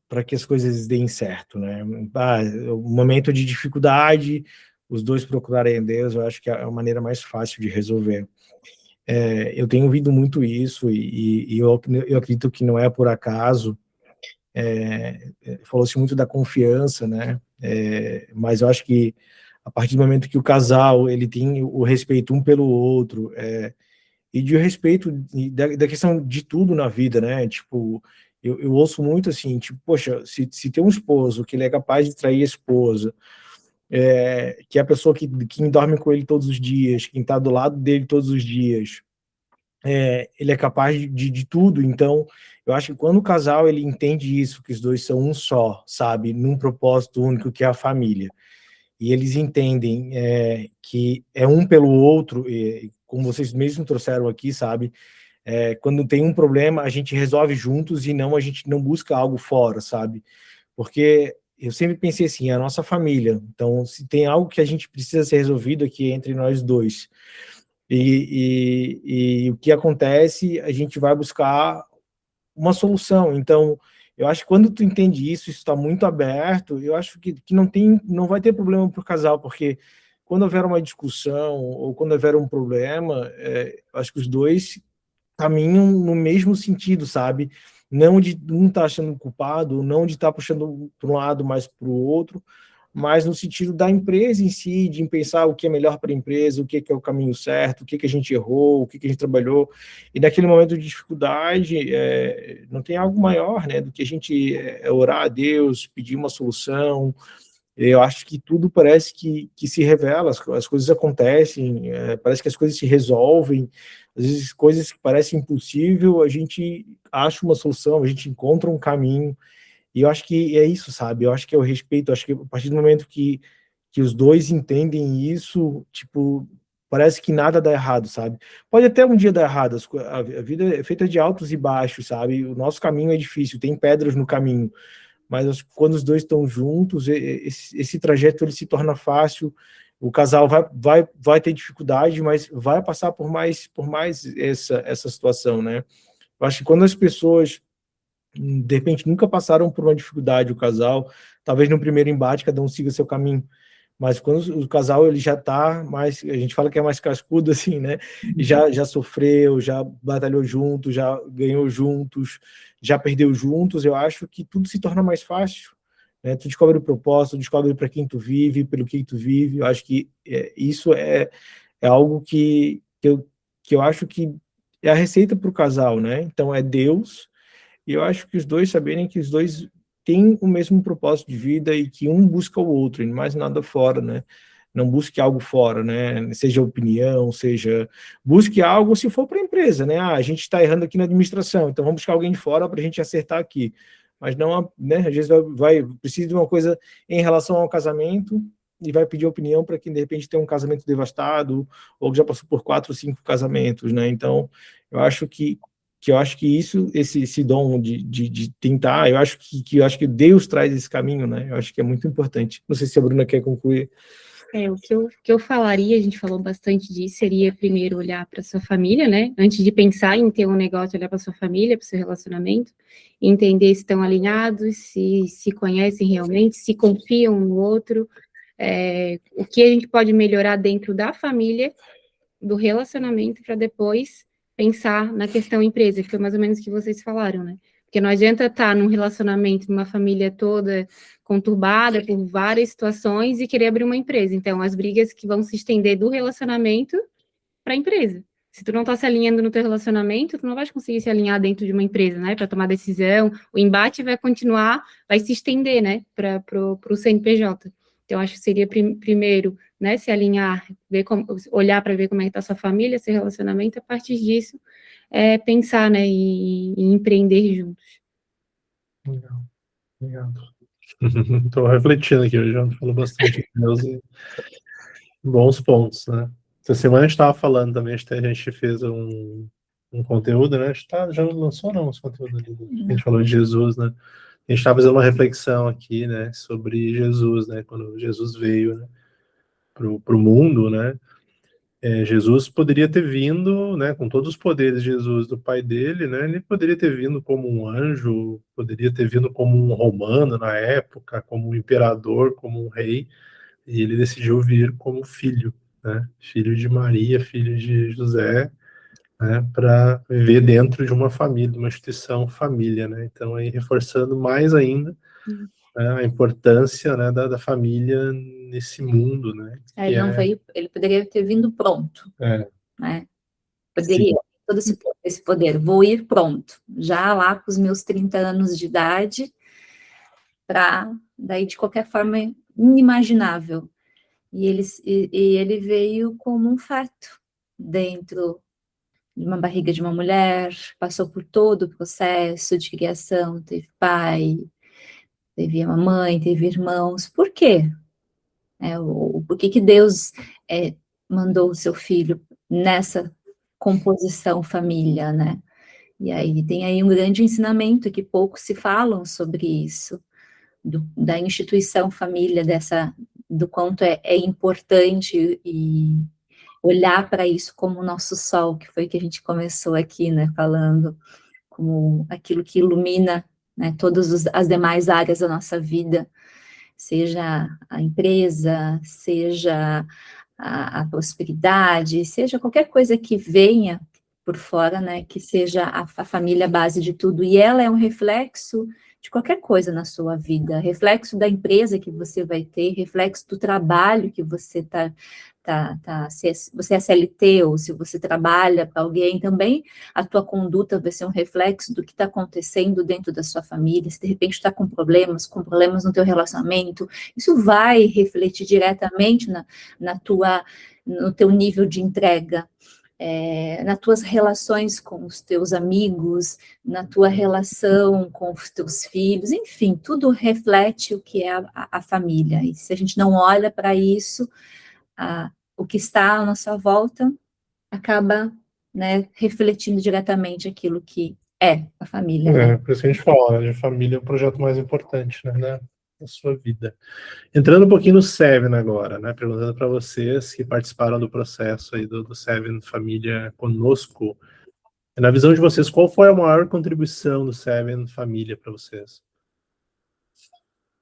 para que as coisas deem certo, né? O momento de dificuldade, os dois procurarem Deus, eu acho que é a maneira mais fácil de resolver. Eu tenho ouvido muito isso e eu acredito que não é por acaso. Falou-se muito da confiança, né? Mas eu acho que a partir do momento que o casal ele tem o respeito um pelo outro, e de respeito da questão de tudo na vida, né? Tipo, eu ouço muito assim, tipo, poxa, se tem um esposo que ele é capaz de trair a esposa, que é a pessoa que dorme com ele todos os dias, quem está do lado dele todos os dias, ele é capaz de tudo. Então, eu acho que quando o casal ele entende isso, que os dois são um só, sabe, num propósito único que é a família, e eles entendem que é um pelo outro, e como vocês mesmos trouxeram aqui, sabe, quando tem um problema, a gente resolve juntos e a gente não busca algo fora, sabe, porque eu sempre pensei assim, a nossa família, então se tem algo que a gente precisa ser resolvido aqui entre nós dois, e o que acontece, a gente vai buscar uma solução. Então, eu acho que quando tu entende isso está muito aberto, eu acho que não vai ter problema para o casal, porque quando houver uma discussão ou quando houver um problema, eu acho que os dois caminham no mesmo sentido, sabe? Não de um estar achando culpado, não de estar puxando para um lado mais para o outro, mas no sentido da empresa em si, de pensar o que é melhor para a empresa, o que é o caminho certo, o que a gente errou, o que a gente trabalhou. E naquele momento de dificuldade, não tem algo maior, né, do que a gente orar a Deus, pedir uma solução. Eu acho que tudo parece que se revela, as coisas acontecem, parece que as coisas se resolvem, às vezes coisas que parecem impossível, a gente acha uma solução, a gente encontra um caminho, e eu acho que é isso, sabe? Eu acho que é o respeito, eu acho que a partir do momento que os dois entendem isso, tipo, parece que nada dá errado, sabe? Pode até um dia dar errado, a vida é feita de altos e baixos, sabe? O nosso caminho é difícil, tem pedras no caminho, mas quando os dois estão juntos, esse trajeto ele se torna fácil, o casal vai ter dificuldade, mas vai passar por mais essa situação, né? Eu acho que quando as pessoas de repente nunca passaram por uma dificuldade, o casal, talvez no primeiro embate cada um siga seu caminho, mas quando o casal ele já está mais, a gente fala que é mais cascudo assim, né? Já sofreu, já batalhou juntos, já ganhou juntos, já perdeu juntos, eu acho que tudo se torna mais fácil, né? Tu descobre o propósito, descobre para quem tu vive, pelo que tu vive. Eu acho que isso é algo que eu acho que é a receita para o casal, né? Então é Deus. E eu acho que os dois saberem que os dois têm o mesmo propósito de vida e que um busca o outro, e mais nada fora, né? Não busque algo fora, né? Seja opinião, busque algo se for para a empresa, né? A gente está errando aqui na administração, então vamos buscar alguém de fora para a gente acertar aqui. Mas não, né? Às vezes precisa de uma coisa em relação ao casamento e vai pedir opinião para quem de repente tem um casamento devastado ou que já passou por 4 ou 5 casamentos, né? Então, eu acho que esse dom de tentar, eu acho que Deus traz esse caminho, né? Eu acho que é muito importante. Não sei se a Bruna quer concluir.
O que eu falaria, a gente falou bastante disso, seria primeiro olhar para sua família, né? Antes de pensar em ter um negócio, olhar para sua família, para o seu relacionamento, entender se estão alinhados, se conhecem realmente, se confiam um no outro, o que a gente pode melhorar dentro da família, do relacionamento, para depois pensar na questão empresa, que foi mais ou menos o que vocês falaram, né? Porque não adianta estar num relacionamento, numa família toda conturbada por várias situações e querer abrir uma empresa. Então, as brigas que vão se estender do relacionamento para a empresa. Se tu não tá se alinhando no teu relacionamento, tu não vai conseguir se alinhar dentro de uma empresa, né, para tomar decisão. O embate vai continuar, vai se estender, né, para o CNPJ. Então, acho que seria primeiro, né, se alinhar, olhar para ver como é que está a sua família, seu relacionamento, a partir disso, pensar, né, e empreender juntos.
Legal, obrigado. Estou refletindo aqui, o João falou bastante de Deus e bons pontos, né? Essa semana a gente estava falando também, a gente fez um conteúdo, né? A gente já não lançou não os conteúdos ali, a gente falou de Jesus, né? A gente estava fazendo uma reflexão aqui, né, sobre Jesus, né? Quando Jesus veio, né, pro mundo, né? Jesus poderia ter vindo, né, com todos os poderes de Jesus do pai dele, né, ele poderia ter vindo como um anjo, poderia ter vindo como um romano na época, como um imperador, como um rei, e ele decidiu vir como filho, né, filho de Maria, filho de José, né, para viver dentro de uma família, de uma instituição família, né, então aí reforçando mais ainda, né, a importância, né, da família nesse mundo, né.
Ele não veio, ele poderia ter vindo pronto, né? Poderia, todo esse poder, vou ir pronto, já lá com os meus 30 anos de idade, para, daí de qualquer forma, inimaginável. E ele veio como um feto, dentro de uma barriga de uma mulher, passou por todo o processo de criação, teve pai, teve uma mãe, teve irmãos. Por quê? Por que Deus mandou o seu filho nessa composição família, né? E aí tem aí um grande ensinamento que poucos se falam sobre isso, da instituição família, do quanto é importante e olhar para isso como o nosso sol, que foi que a gente começou aqui, né, falando, como aquilo que ilumina, né, todas as demais áreas da nossa vida, seja a empresa, seja a prosperidade, seja qualquer coisa que venha por fora, né, que seja a família a base de tudo, e ela é um reflexo de qualquer coisa na sua vida, reflexo da empresa que você vai ter, reflexo do trabalho que você se você é CLT ou se você trabalha para alguém também, a tua conduta vai ser um reflexo do que está acontecendo dentro da sua família, se de repente está com problemas no teu relacionamento, isso vai refletir diretamente no teu nível de entrega, nas tuas relações com os teus amigos, na tua relação com os teus filhos, enfim, tudo reflete o que é a família, e se a gente não olha para isso, o que está à nossa volta acaba, né, refletindo diretamente aquilo que é a família. Né?
Por isso que a gente fala, né, de família é o projeto mais importante, né, na sua vida. Entrando um pouquinho no Seven agora, né, perguntando para vocês que participaram do processo aí do Seven Família conosco, na visão de vocês, qual foi a maior contribuição do Seven Família para vocês?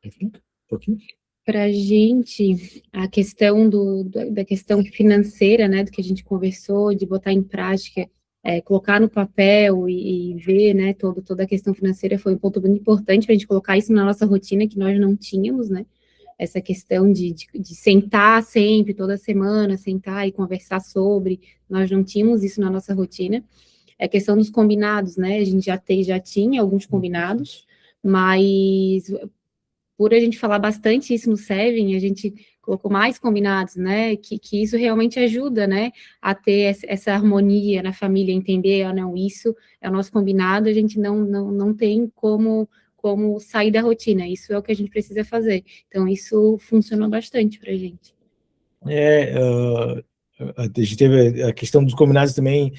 Um pouquinho.
Para a gente, a questão da questão financeira, né, do que a gente conversou, de botar em prática, colocar no papel e ver, né, toda a questão financeira foi um ponto muito importante para a gente colocar isso na nossa rotina, que nós não tínhamos, né, essa questão de sentar sempre, toda semana, sentar e conversar sobre, nós não tínhamos isso na nossa rotina. A questão dos combinados, né, a gente já tinha alguns combinados, mas por a gente falar bastante isso no Seven, a gente colocou mais combinados, né, que isso realmente ajuda, né, a ter essa harmonia na família, entender, não, isso é o nosso combinado, a gente não tem como sair da rotina, isso é o que a gente precisa fazer. Então, isso funcionou bastante para a gente.
A gente teve a questão dos combinados também,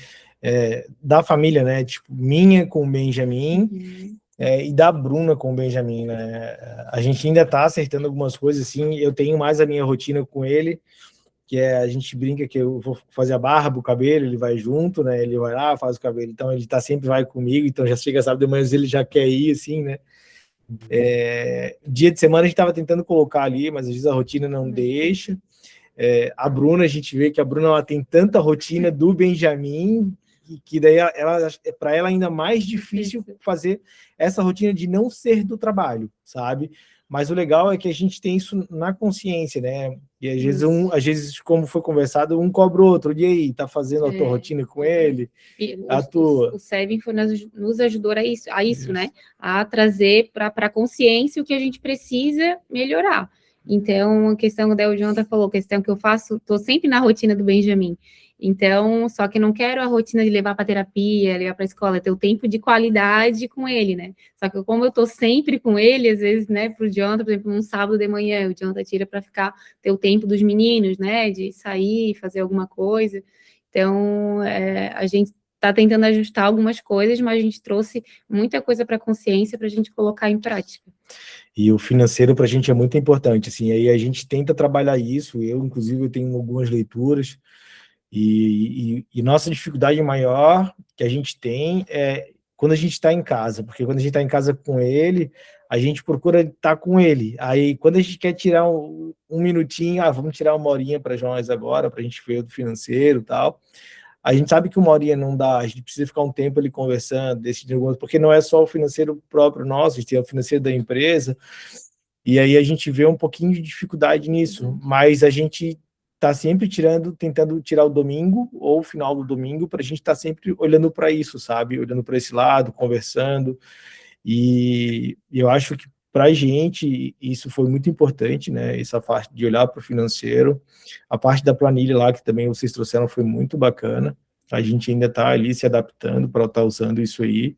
da família, né, tipo, minha com o Benjamin, e da Bruna com o Benjamin, né? A gente ainda tá acertando algumas coisas, assim, eu tenho mais a minha rotina com ele, que a gente brinca que eu vou fazer a barba, o cabelo, ele vai junto, né? Ele vai lá, faz o cabelo, então ele sempre vai comigo, então já chega sábado de manhã, ele já quer ir, assim, né? Dia de semana a gente tava tentando colocar ali, mas às vezes a rotina não deixa. A Bruna, a gente vê que a Bruna, ela tem tanta rotina do Benjamin, que daí para ela ainda mais difícil fazer essa rotina de não ser do trabalho, sabe? Mas o legal é que a gente tem isso na consciência, né? E às vezes, como foi conversado, um cobra o outro. E aí, tá fazendo a tua rotina com ele?
O Sevin nos ajudou a isso, né? A trazer para a consciência o que a gente precisa melhorar. Então, a questão que o Jonathan falou, a questão que eu faço, estou sempre na rotina do Benjamin. Então, só que não quero a rotina de levar para terapia, levar para a escola, ter o tempo de qualidade com ele, né? Só que como eu estou sempre com ele, às vezes, né, para o Jonathan, por exemplo, num sábado de manhã, o Jonathan tira para ter o tempo dos meninos, né, de sair, fazer alguma coisa. Então, a gente está tentando ajustar algumas coisas, mas a gente trouxe muita coisa para a consciência para a gente colocar em prática.
E o financeiro para a gente é muito importante, assim, aí a gente tenta trabalhar isso, inclusive, eu tenho algumas leituras, e nossa dificuldade maior que a gente tem é quando a gente está em casa, porque quando a gente está em casa com ele, a gente procura estar com ele. Aí, quando a gente quer tirar um minutinho, vamos tirar uma horinha para nós agora, para a gente ver o financeiro e tal. A gente sabe que uma horinha não dá, a gente precisa ficar um tempo ali conversando, decidindo, porque não é só o financeiro próprio nosso, a gente tem o financeiro da empresa, e aí a gente vê um pouquinho de dificuldade nisso, mas a gente está sempre tentando tirar o domingo ou o final do domingo para a gente estar sempre olhando para isso, sabe? Olhando para esse lado, conversando. E eu acho que para a gente isso foi muito importante, né? Essa parte de olhar para o financeiro. A parte da planilha lá, que também vocês trouxeram, foi muito bacana. A gente ainda está ali se adaptando para estar usando isso aí.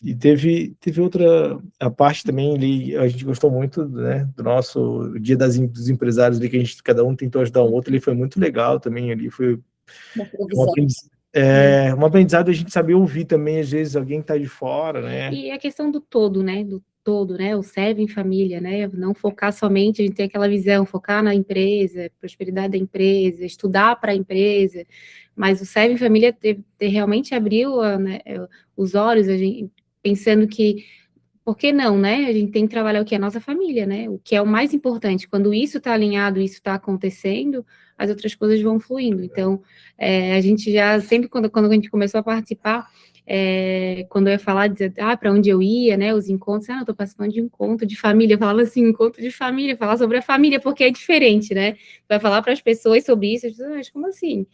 E teve outra, a parte também ali, a gente gostou muito, né, do nosso dia dos empresários ali, que cada um tentou ajudar o outro, ele foi muito legal também, ali foi um aprendizado, a gente saber ouvir também, às vezes, alguém que está de fora, né.
E a questão do todo, né, o Sevin família, né, não focar somente, a gente tem aquela visão, focar na empresa, prosperidade da empresa, estudar para a empresa, mas o Sevin família realmente abriu, né, os olhos, a gente pensando que, por que não, né? A gente tem que trabalhar o que é a nossa família, né? O que é o mais importante. Quando isso está alinhado, isso está acontecendo, as outras coisas vão fluindo. Então, a gente já, sempre quando a gente começou a participar, quando eu ia falar, dizer, para onde eu ia, né? Os encontros, eu estou participando de um encontro de família. Eu falava assim, encontro de família, falar sobre a família, porque é diferente, né? Vai falar para as pessoas sobre isso, as pessoas, mas como assim?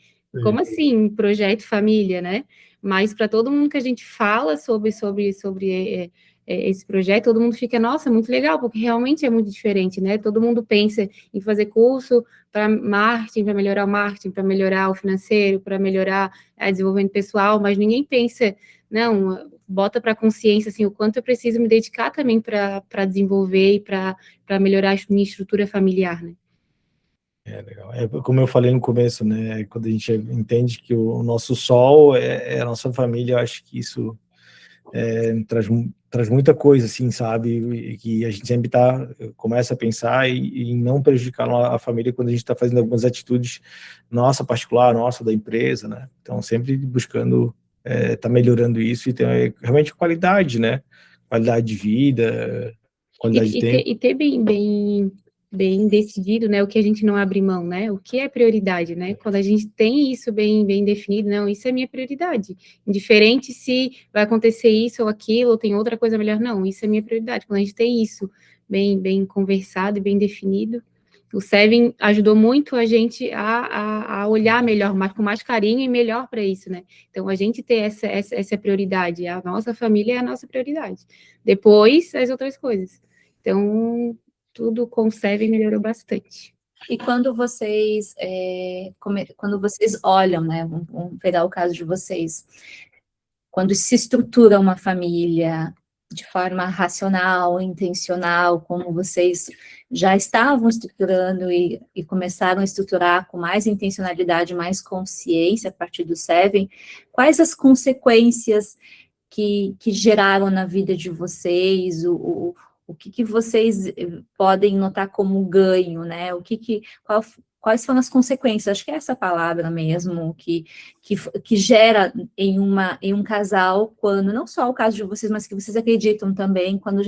Como assim, projeto família, né? Mas para todo mundo que a gente fala sobre esse projeto, todo mundo fica, nossa, muito legal, porque realmente é muito diferente, né? Todo mundo pensa em fazer curso para marketing, para melhorar o marketing, para melhorar o financeiro, para melhorar o desenvolvimento pessoal, mas ninguém pensa, não, bota para a consciência, assim, o quanto eu preciso me dedicar também para desenvolver e para melhorar a minha estrutura familiar, né?
Legal. Como eu falei no começo, né? Quando a gente entende que o nosso sol é a nossa família, eu acho que isso traz muita coisa, assim, sabe? E que a gente sempre começa a pensar em não prejudicar a família quando a gente está fazendo algumas atitudes nossa particular, nossa da empresa, né? Então, sempre buscando tá melhorando isso e ter realmente qualidade, né? Qualidade de vida, qualidade de tempo.
E ter bem decidido, né, o que a gente não abre mão, né, o que é prioridade, né, quando a gente tem isso bem definido, não, isso é minha prioridade, indiferente se vai acontecer isso ou aquilo, ou tem outra coisa melhor, não, isso é minha prioridade, quando a gente tem isso bem conversado e bem definido, o Sevin ajudou muito a gente a olhar melhor, mas com mais carinho e melhor para isso, né, então a gente ter essa prioridade, a nossa família é a nossa prioridade, depois as outras coisas, então tudo com o Sevin melhorou bastante.
E quando vocês olham, né, vamos pegar o caso de vocês, quando se estrutura uma família de forma racional, intencional, como vocês já estavam estruturando e começaram a estruturar com mais intencionalidade, mais consciência a partir do Sevin, quais as consequências que geraram na vida de vocês, o que vocês podem notar como ganho, né? Quais foram as consequências? Acho que é essa palavra mesmo que gera em um casal, quando não só o caso de vocês, mas que vocês acreditam também, quando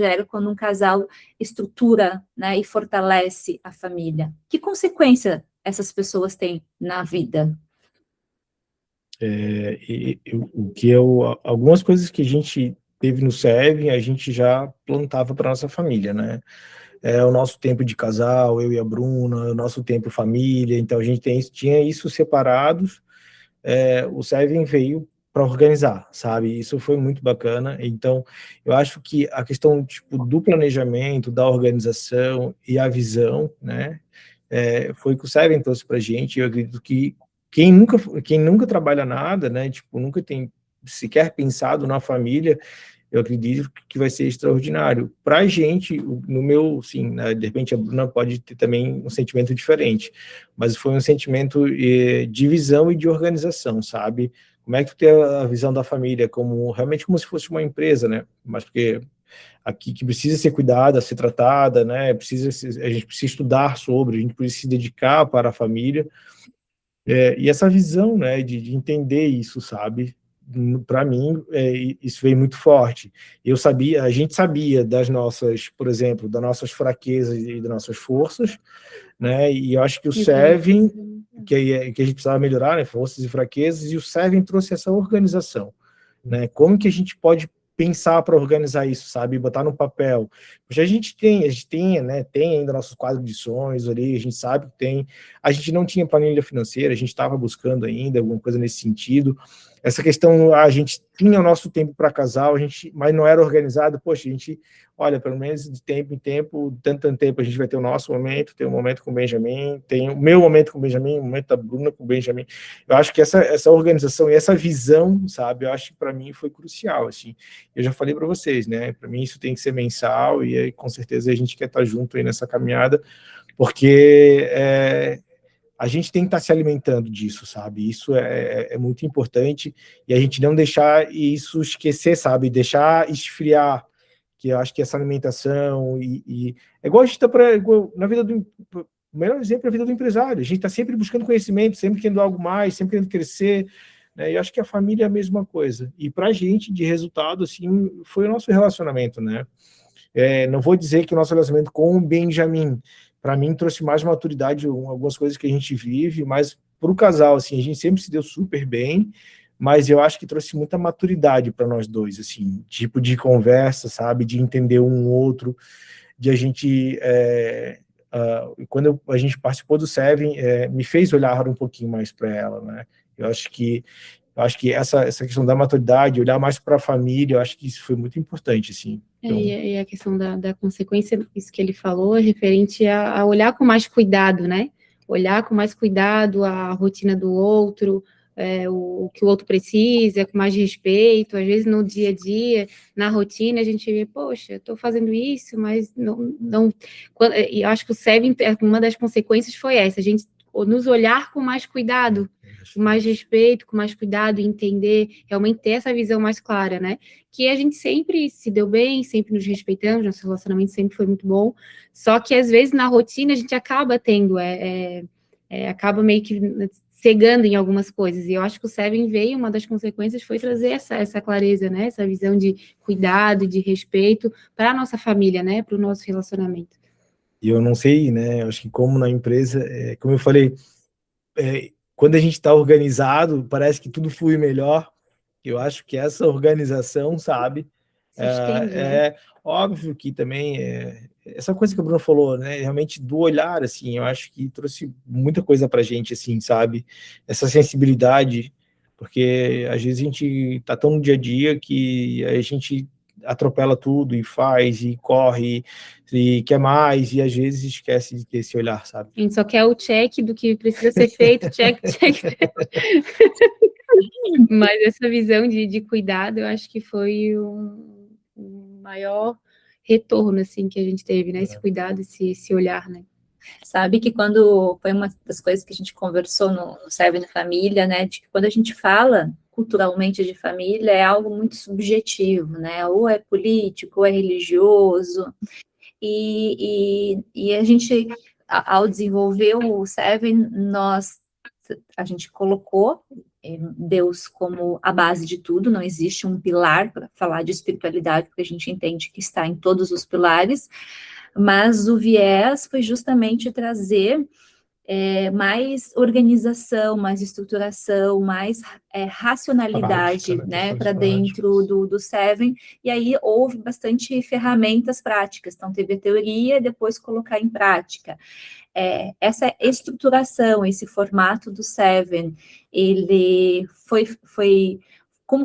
um casal estrutura, né, e fortalece a família. Que consequência essas pessoas têm na vida?
Algumas coisas que a gente teve no Sevin, a gente já plantava para nossa família, né? o nosso tempo de casal, eu e a Bruna, o nosso tempo família, então a gente tinha isso separados. O Seven veio para organizar, sabe? Isso foi muito bacana. Então, eu acho que a questão tipo do planejamento, da organização e a visão, né, foi o que o Seven trouxe para a gente. Eu acredito que quem nunca trabalha nada, né, tipo, nunca tem sequer pensado na família, eu acredito que vai ser extraordinário. Para a gente, no meu, sim, né, de repente a Bruna pode ter também um sentimento diferente, mas foi um sentimento de visão e de organização, sabe? Como é que tu tem a visão da família, realmente como se fosse uma empresa, né? Mas porque aqui que precisa ser cuidada, ser tratada, né? A gente precisa estudar sobre, a gente precisa se dedicar para a família, e essa visão, né, de entender isso, sabe? Para mim, isso veio muito forte. A gente sabia das nossas, por exemplo, das nossas fraquezas e das nossas forças, né? E eu acho que o Seven, que a gente precisava melhorar, né, forças e fraquezas, e o Seven trouxe essa organização, né? Como que a gente pode pensar para organizar isso, sabe? Botar no papel. Porque a gente tem, né? Tem ainda nossos quadros de sonhos ali, a gente sabe que tem. A gente não tinha planilha financeira, a gente estava buscando ainda alguma coisa nesse sentido. Essa questão, a gente tinha o nosso tempo para casal, mas não era organizado. Poxa, a gente, olha, pelo menos de tempo em tempo, tanto tempo, a gente vai ter o nosso momento, tem um momento com o Benjamin, tem o meu momento com o Benjamin, o momento da Bruna com o Benjamin. Eu acho que essa organização e essa visão, sabe, eu acho que para mim foi crucial, assim. Eu já falei para vocês, né, para mim isso tem que ser mensal e aí, com certeza a gente quer estar junto aí nessa caminhada, porque a gente tem que estar se alimentando disso, sabe? Isso é muito importante, e a gente não deixar isso esquecer, sabe? Deixar esfriar, que eu acho que essa alimentação é igual a gente está na vida do... O melhor exemplo é a vida do empresário. A gente está sempre buscando conhecimento, sempre querendo algo mais, sempre querendo crescer, né? E eu acho que a família é a mesma coisa. E para a gente, de resultado, assim, foi o nosso relacionamento, né? Não vou dizer que o nosso relacionamento com o Benjamin, para mim, trouxe mais maturidade, algumas coisas que a gente vive, mas para o casal, assim, a gente sempre se deu super bem, mas eu acho que trouxe muita maturidade para nós dois, assim, tipo de conversa, sabe, de entender um outro, de a gente... quando a gente participou do Seven, me fez olhar um pouquinho mais para ela, né? Eu acho que essa questão da maturidade, olhar mais para a família, eu acho que isso foi muito importante, assim. Então...
E a questão da consequência, isso que ele falou, é referente a olhar com mais cuidado, né? Olhar com mais cuidado a rotina do outro, o que o outro precisa, com mais respeito. Às vezes, no dia a dia, na rotina, a gente vê, poxa, estou fazendo isso, mas não... E eu acho que o Seven, uma das consequências foi essa, a gente nos olhar com mais cuidado, com mais respeito, com mais cuidado, e entender, realmente ter essa visão mais clara, né? Que a gente sempre se deu bem, sempre nos respeitamos, nosso relacionamento sempre foi muito bom, só que às vezes na rotina a gente acaba tendo, acaba meio que cegando em algumas coisas, e eu acho que o Seven veio, uma das consequências foi trazer essa clareza, né? Essa visão de cuidado, de respeito para a nossa família, né? Para o nosso relacionamento.
E eu não sei, né? Eu acho que como na empresa, como eu falei, quando a gente está organizado, parece que tudo flui melhor. Eu acho que essa organização, sabe?
Né?
Óbvio que também essa coisa que a Bruna falou, né? Realmente do olhar, assim, eu acho que trouxe muita coisa pra gente, assim, sabe? Essa sensibilidade, porque às vezes a gente tá tão no dia a dia que a gente atropela tudo e faz e corre e quer mais e às vezes esquece de ter esse olhar, sabe?
A gente só quer o check do que precisa ser feito, check. Mas essa visão de cuidado, eu acho que foi um maior retorno, assim, que a gente teve, né? Esse cuidado, esse olhar, né?
Sabe que quando foi uma das coisas que a gente conversou no Seven Família, né? De que quando a gente fala culturalmente de família, é algo muito subjetivo, né? Ou é político, ou é religioso. E a gente, ao desenvolver o Seven, a gente colocou Deus como a base de tudo, não existe um pilar para falar de espiritualidade, porque a gente entende que está em todos os pilares, mas o viés foi justamente trazer mais organização, mais estruturação, mais racionalidade,
Prática, né?
né,
Questões
para dentro do Seven, e aí houve bastante ferramentas práticas, então teve a teoria, depois colocar em prática. Essa estruturação, esse formato do Seven, ele foi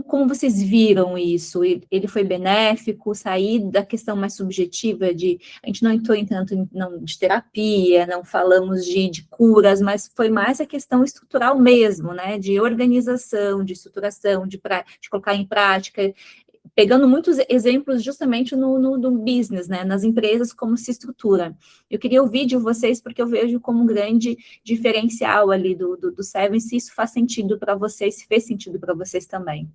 como vocês viram isso? Ele foi benéfico, sair da questão mais subjetiva de... A gente não entrou em tanto de terapia, não falamos de curas, mas foi mais a questão estrutural mesmo, né? De organização, de estruturação, de colocar em prática, pegando muitos exemplos justamente no business, né? Nas empresas, como se estrutura. Eu queria ouvir de vocês, porque eu vejo como um grande diferencial ali do Seven, se isso faz sentido para vocês, se fez sentido para vocês também.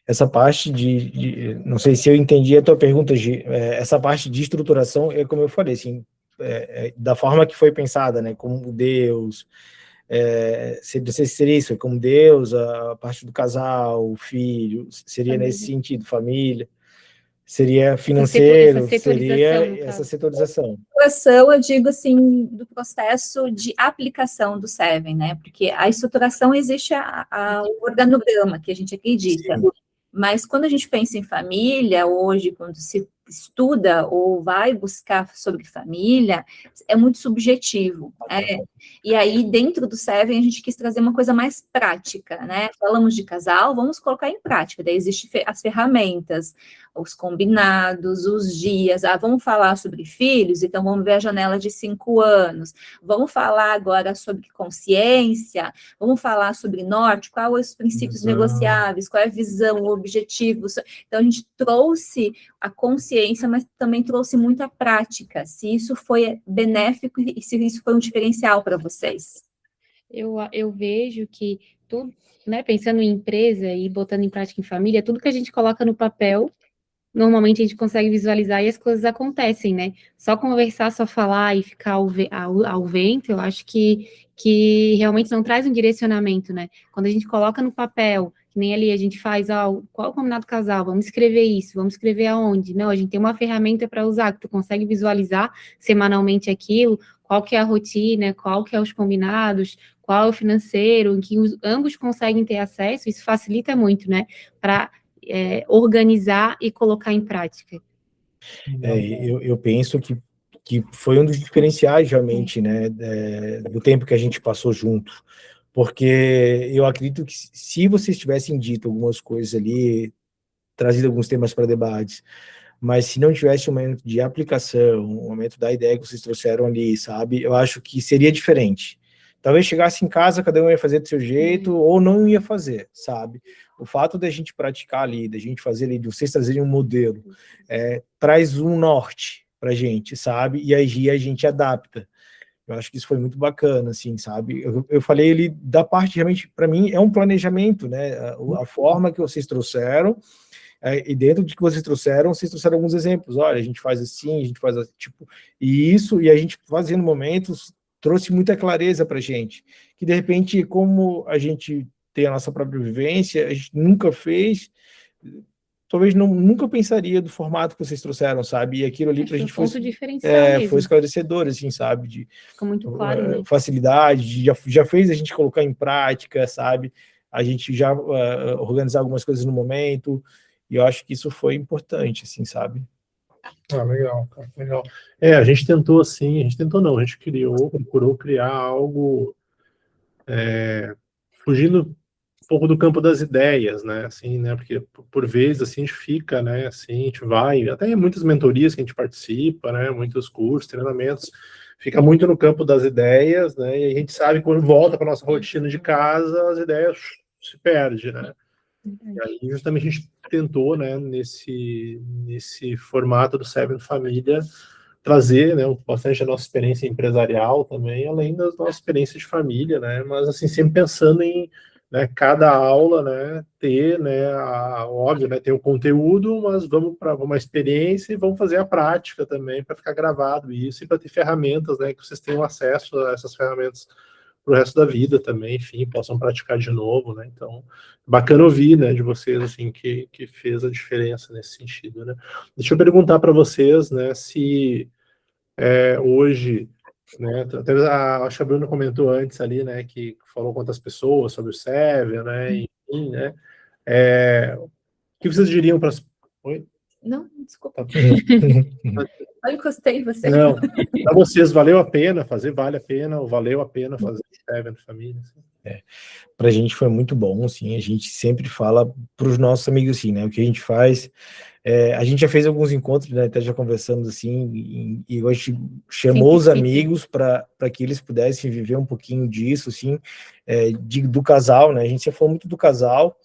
Essa parte não sei se eu entendi a tua pergunta, Gi, essa parte de estruturação é como eu falei, assim, da forma que foi pensada, né, como Deus, não sei se seria isso, como Deus, a parte do casal, o filho, seria
Família.
nesse sentido, família, seria financeiro, seria essa setorização.
Estruturação, eu digo assim, do processo de aplicação do Seven, né? Porque a estruturação existe o organograma, que a gente acredita. Sim. Mas quando a gente pensa em família, hoje, quando se estuda ou vai buscar sobre família, é muito subjetivo. E aí, dentro do Seven, a gente quis trazer uma coisa mais prática, né? Falamos de casal, vamos colocar em prática. Daí existem as ferramentas, os combinados, os dias. Vamos falar sobre filhos, então vamos ver a janela de 5 anos. Vamos falar agora sobre consciência, vamos falar sobre norte, quais os princípios negociáveis, qual é a visão, o objetivo. Então, a gente trouxe a consciência, mas também trouxe muita prática, se isso foi benéfico e se isso foi um diferencial para vocês.
Eu vejo que tudo, né, pensando em empresa e botando em prática em família, tudo que a gente coloca no papel, normalmente a gente consegue visualizar e as coisas acontecem, né? Só conversar, só falar e ficar ao vento, eu acho que realmente não traz um direcionamento, né? Quando a gente coloca no papel, que nem ali a gente faz, qual é o combinado casal? Vamos escrever isso, vamos escrever aonde? Não, a gente tem uma ferramenta para usar, que tu consegue visualizar semanalmente aquilo, qual que é a rotina, qual que é os combinados, qual é o financeiro, em que ambos conseguem ter acesso, isso facilita muito, né? Para organizar e colocar em prática.
Eu penso que foi um dos diferenciais realmente, né, do tempo que a gente passou junto, porque eu acredito que se vocês tivessem dito algumas coisas ali, trazido alguns temas para debates, mas se não tivesse um momento de aplicação, um momento da ideia que vocês trouxeram ali, sabe, eu acho que seria diferente. Talvez chegasse em casa, cada um ia fazer do seu jeito, ou não ia fazer, sabe? O fato da gente praticar ali, da gente fazer ali, de vocês trazerem um modelo, traz um norte pra gente, sabe? E aí a gente adapta. Eu acho que isso foi muito bacana, assim, sabe? Eu falei ali da parte, realmente, para mim, é um planejamento, né? A forma que vocês trouxeram, e dentro de que vocês trouxeram alguns exemplos. Olha, a gente faz assim, a gente faz assim, tipo, e a gente fazendo momentos trouxe muita clareza para a gente, que de repente, como a gente tem a nossa própria vivência, a gente nunca fez, talvez nunca pensaria do formato que vocês trouxeram, sabe? E aquilo ali para a gente foi esclarecedor, assim, sabe?
Ficou muito claro, né?
Facilidade, já fez a gente colocar em prática, sabe? A gente já organizar algumas coisas no momento, e eu acho que isso foi importante, assim, sabe?
Legal, cara, legal. A gente tentou assim, a gente procurou criar algo fugindo um pouco do campo das ideias, né, assim, né, porque por vezes, assim, a gente fica, né, assim, a gente vai, até em muitas mentorias que a gente participa, né, muitos cursos, treinamentos, fica muito no campo das ideias, né, e a gente sabe que quando volta para nossa rotina de casa, as ideias se perdem, né. E aí, justamente, a gente tentou, né, nesse formato do Seven Família, trazer, né, bastante a nossa experiência empresarial também, além das nossas experiências de família, né, mas, assim, sempre pensando em, né, cada aula, né, ter, né, óbvio, né, ter o conteúdo, mas vamos para uma experiência e vamos fazer a prática também, para ficar gravado isso, e para ter ferramentas, né, que vocês tenham acesso a essas ferramentas para o resto da vida também, enfim, possam praticar de novo, né, então, bacana ouvir, né, de vocês, assim, que fez a diferença nesse sentido, né. Deixa eu perguntar para vocês, né, se hoje, né, até acho que a Bruna comentou antes ali, né, que falou quantas pessoas sobre o Seven, né, enfim, né, o que vocês diriam para as... Oi?
Não, desculpa.
Tá.
Eu encostei em você.
Não, para vocês valeu a pena fazer, vale a pena, ou valeu a pena fazer Seven Família? Assim?
Pra gente foi muito bom, assim, a gente sempre fala pros nossos amigos, assim, né, o que a gente faz, a gente já fez alguns encontros, né, até já conversamos, assim, e a gente chamou os amigos para que eles pudessem viver um pouquinho disso, assim, do casal, né, a gente sempre falou muito do casal,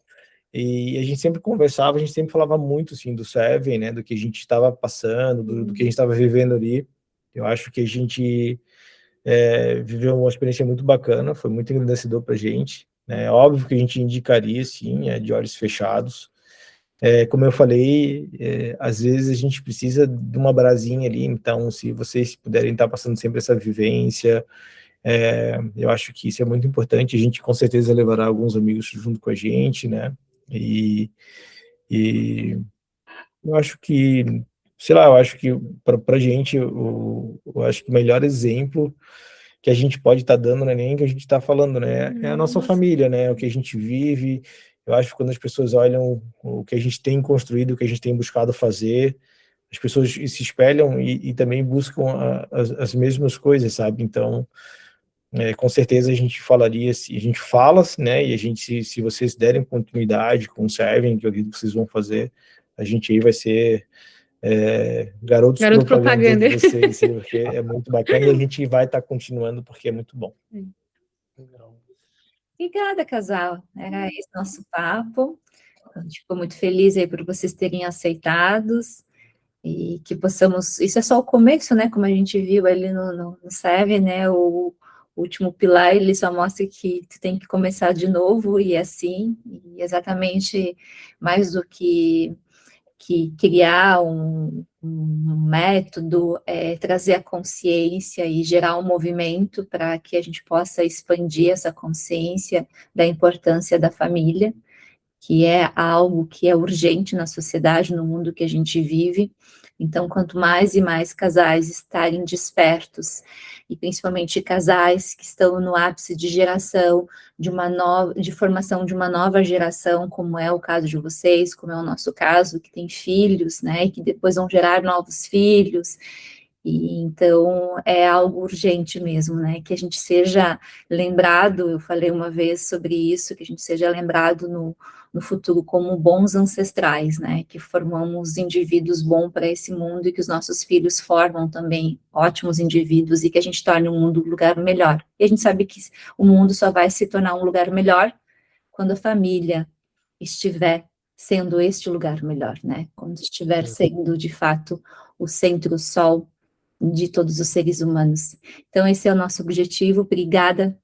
e a gente sempre conversava, a gente sempre falava muito, assim, do Seven, né, do que a gente estava passando, do que a gente estava vivendo ali. Eu acho que a gente viveu uma experiência muito bacana, foi muito engrandecedor pra gente, né, óbvio que a gente indicaria, sim, de olhos fechados. Como eu falei, às vezes a gente precisa de uma brasinha ali, então se vocês puderem estar passando sempre essa vivência, eu acho que isso é muito importante, a gente com certeza levará alguns amigos junto com a gente, né, e eu acho que, sei lá, eu acho que pra gente, eu acho que o melhor exemplo que a gente pode estar dando, não é nem que a gente está falando, né, é a nossa família, né, o que a gente vive. Eu acho que quando as pessoas olham o que a gente tem construído, o que a gente tem buscado fazer, as pessoas se espelham e também buscam as mesmas coisas, sabe? Então, com certeza a gente falaria, a gente fala, né, e a gente, se vocês derem continuidade com o Seven, que eu acredito que vocês vão fazer, a gente aí vai ser garoto propaganda de vocês, porque é muito bacana e a gente vai estar continuando porque é muito bom.
Obrigada, casal. Era esse nosso papo. A gente ficou muito feliz aí por vocês terem aceitados e que possamos... Isso é só o começo, né? Como a gente viu ali no Seven, né? O último pilar, ele só mostra que tu tem que começar de novo e assim, e exatamente mais do que criar um método, trazer a consciência e gerar um movimento para que a gente possa expandir essa consciência da importância da família, que é algo que é urgente na sociedade, no mundo que a gente vive. Então, quanto mais e mais casais estarem despertos, e principalmente casais que estão no ápice de geração, de formação de uma nova geração, como é o caso de vocês, como é o nosso caso, que tem filhos, né, e que depois vão gerar novos filhos. E então é algo urgente mesmo, né? Que a gente seja lembrado, eu falei uma vez sobre isso, que a gente seja lembrado no futuro como bons ancestrais, né? Que formamos indivíduos bons para esse mundo e que os nossos filhos formam também ótimos indivíduos e que a gente torne o mundo um lugar melhor. E a gente sabe que o mundo só vai se tornar um lugar melhor quando a família estiver sendo este lugar melhor, né? Quando estiver sendo, de fato, o centro-sol de todos os seres humanos. Então, esse é o nosso objetivo. Obrigada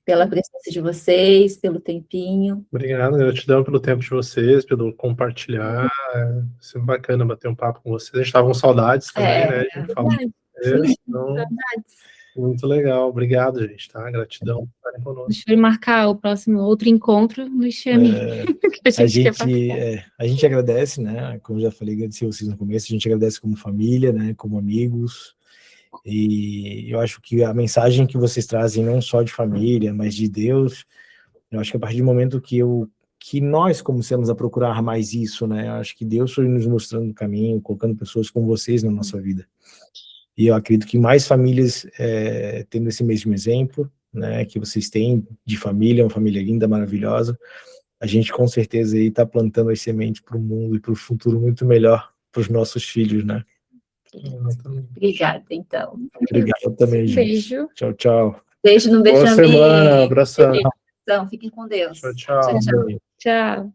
pela presença de vocês, pelo tempinho.
Obrigado, gratidão pelo tempo de vocês, pelo compartilhar. É sempre bacana bater um papo com vocês. A gente estava com saudades também, né? A gente falou. Então, muito legal. Obrigado, gente, tá? Gratidão por estarem conosco.
Deixa eu marcar o próximo outro encontro, nos chame.
A gente agradece, né? Como já falei, agradeci vocês no começo, a gente agradece como família, né? Como amigos. E eu acho que a mensagem que vocês trazem, não só de família, mas de Deus, eu acho que a partir do momento que nós começamos a procurar mais isso, né? Eu acho que Deus foi nos mostrando o caminho, colocando pessoas como vocês na nossa vida. E eu acredito que mais famílias tendo esse mesmo exemplo, né, que vocês têm de família, uma família linda, maravilhosa, a gente com certeza aí está plantando as sementes para o mundo e para o futuro muito melhor para os nossos filhos, né?
Obrigada, então.
Obrigado também, gente.
Beijo.
Tchau, tchau.
Beijo no
Boa semana, abração.
Então, fiquem com Deus.
Tchau, tchau.
Tchau.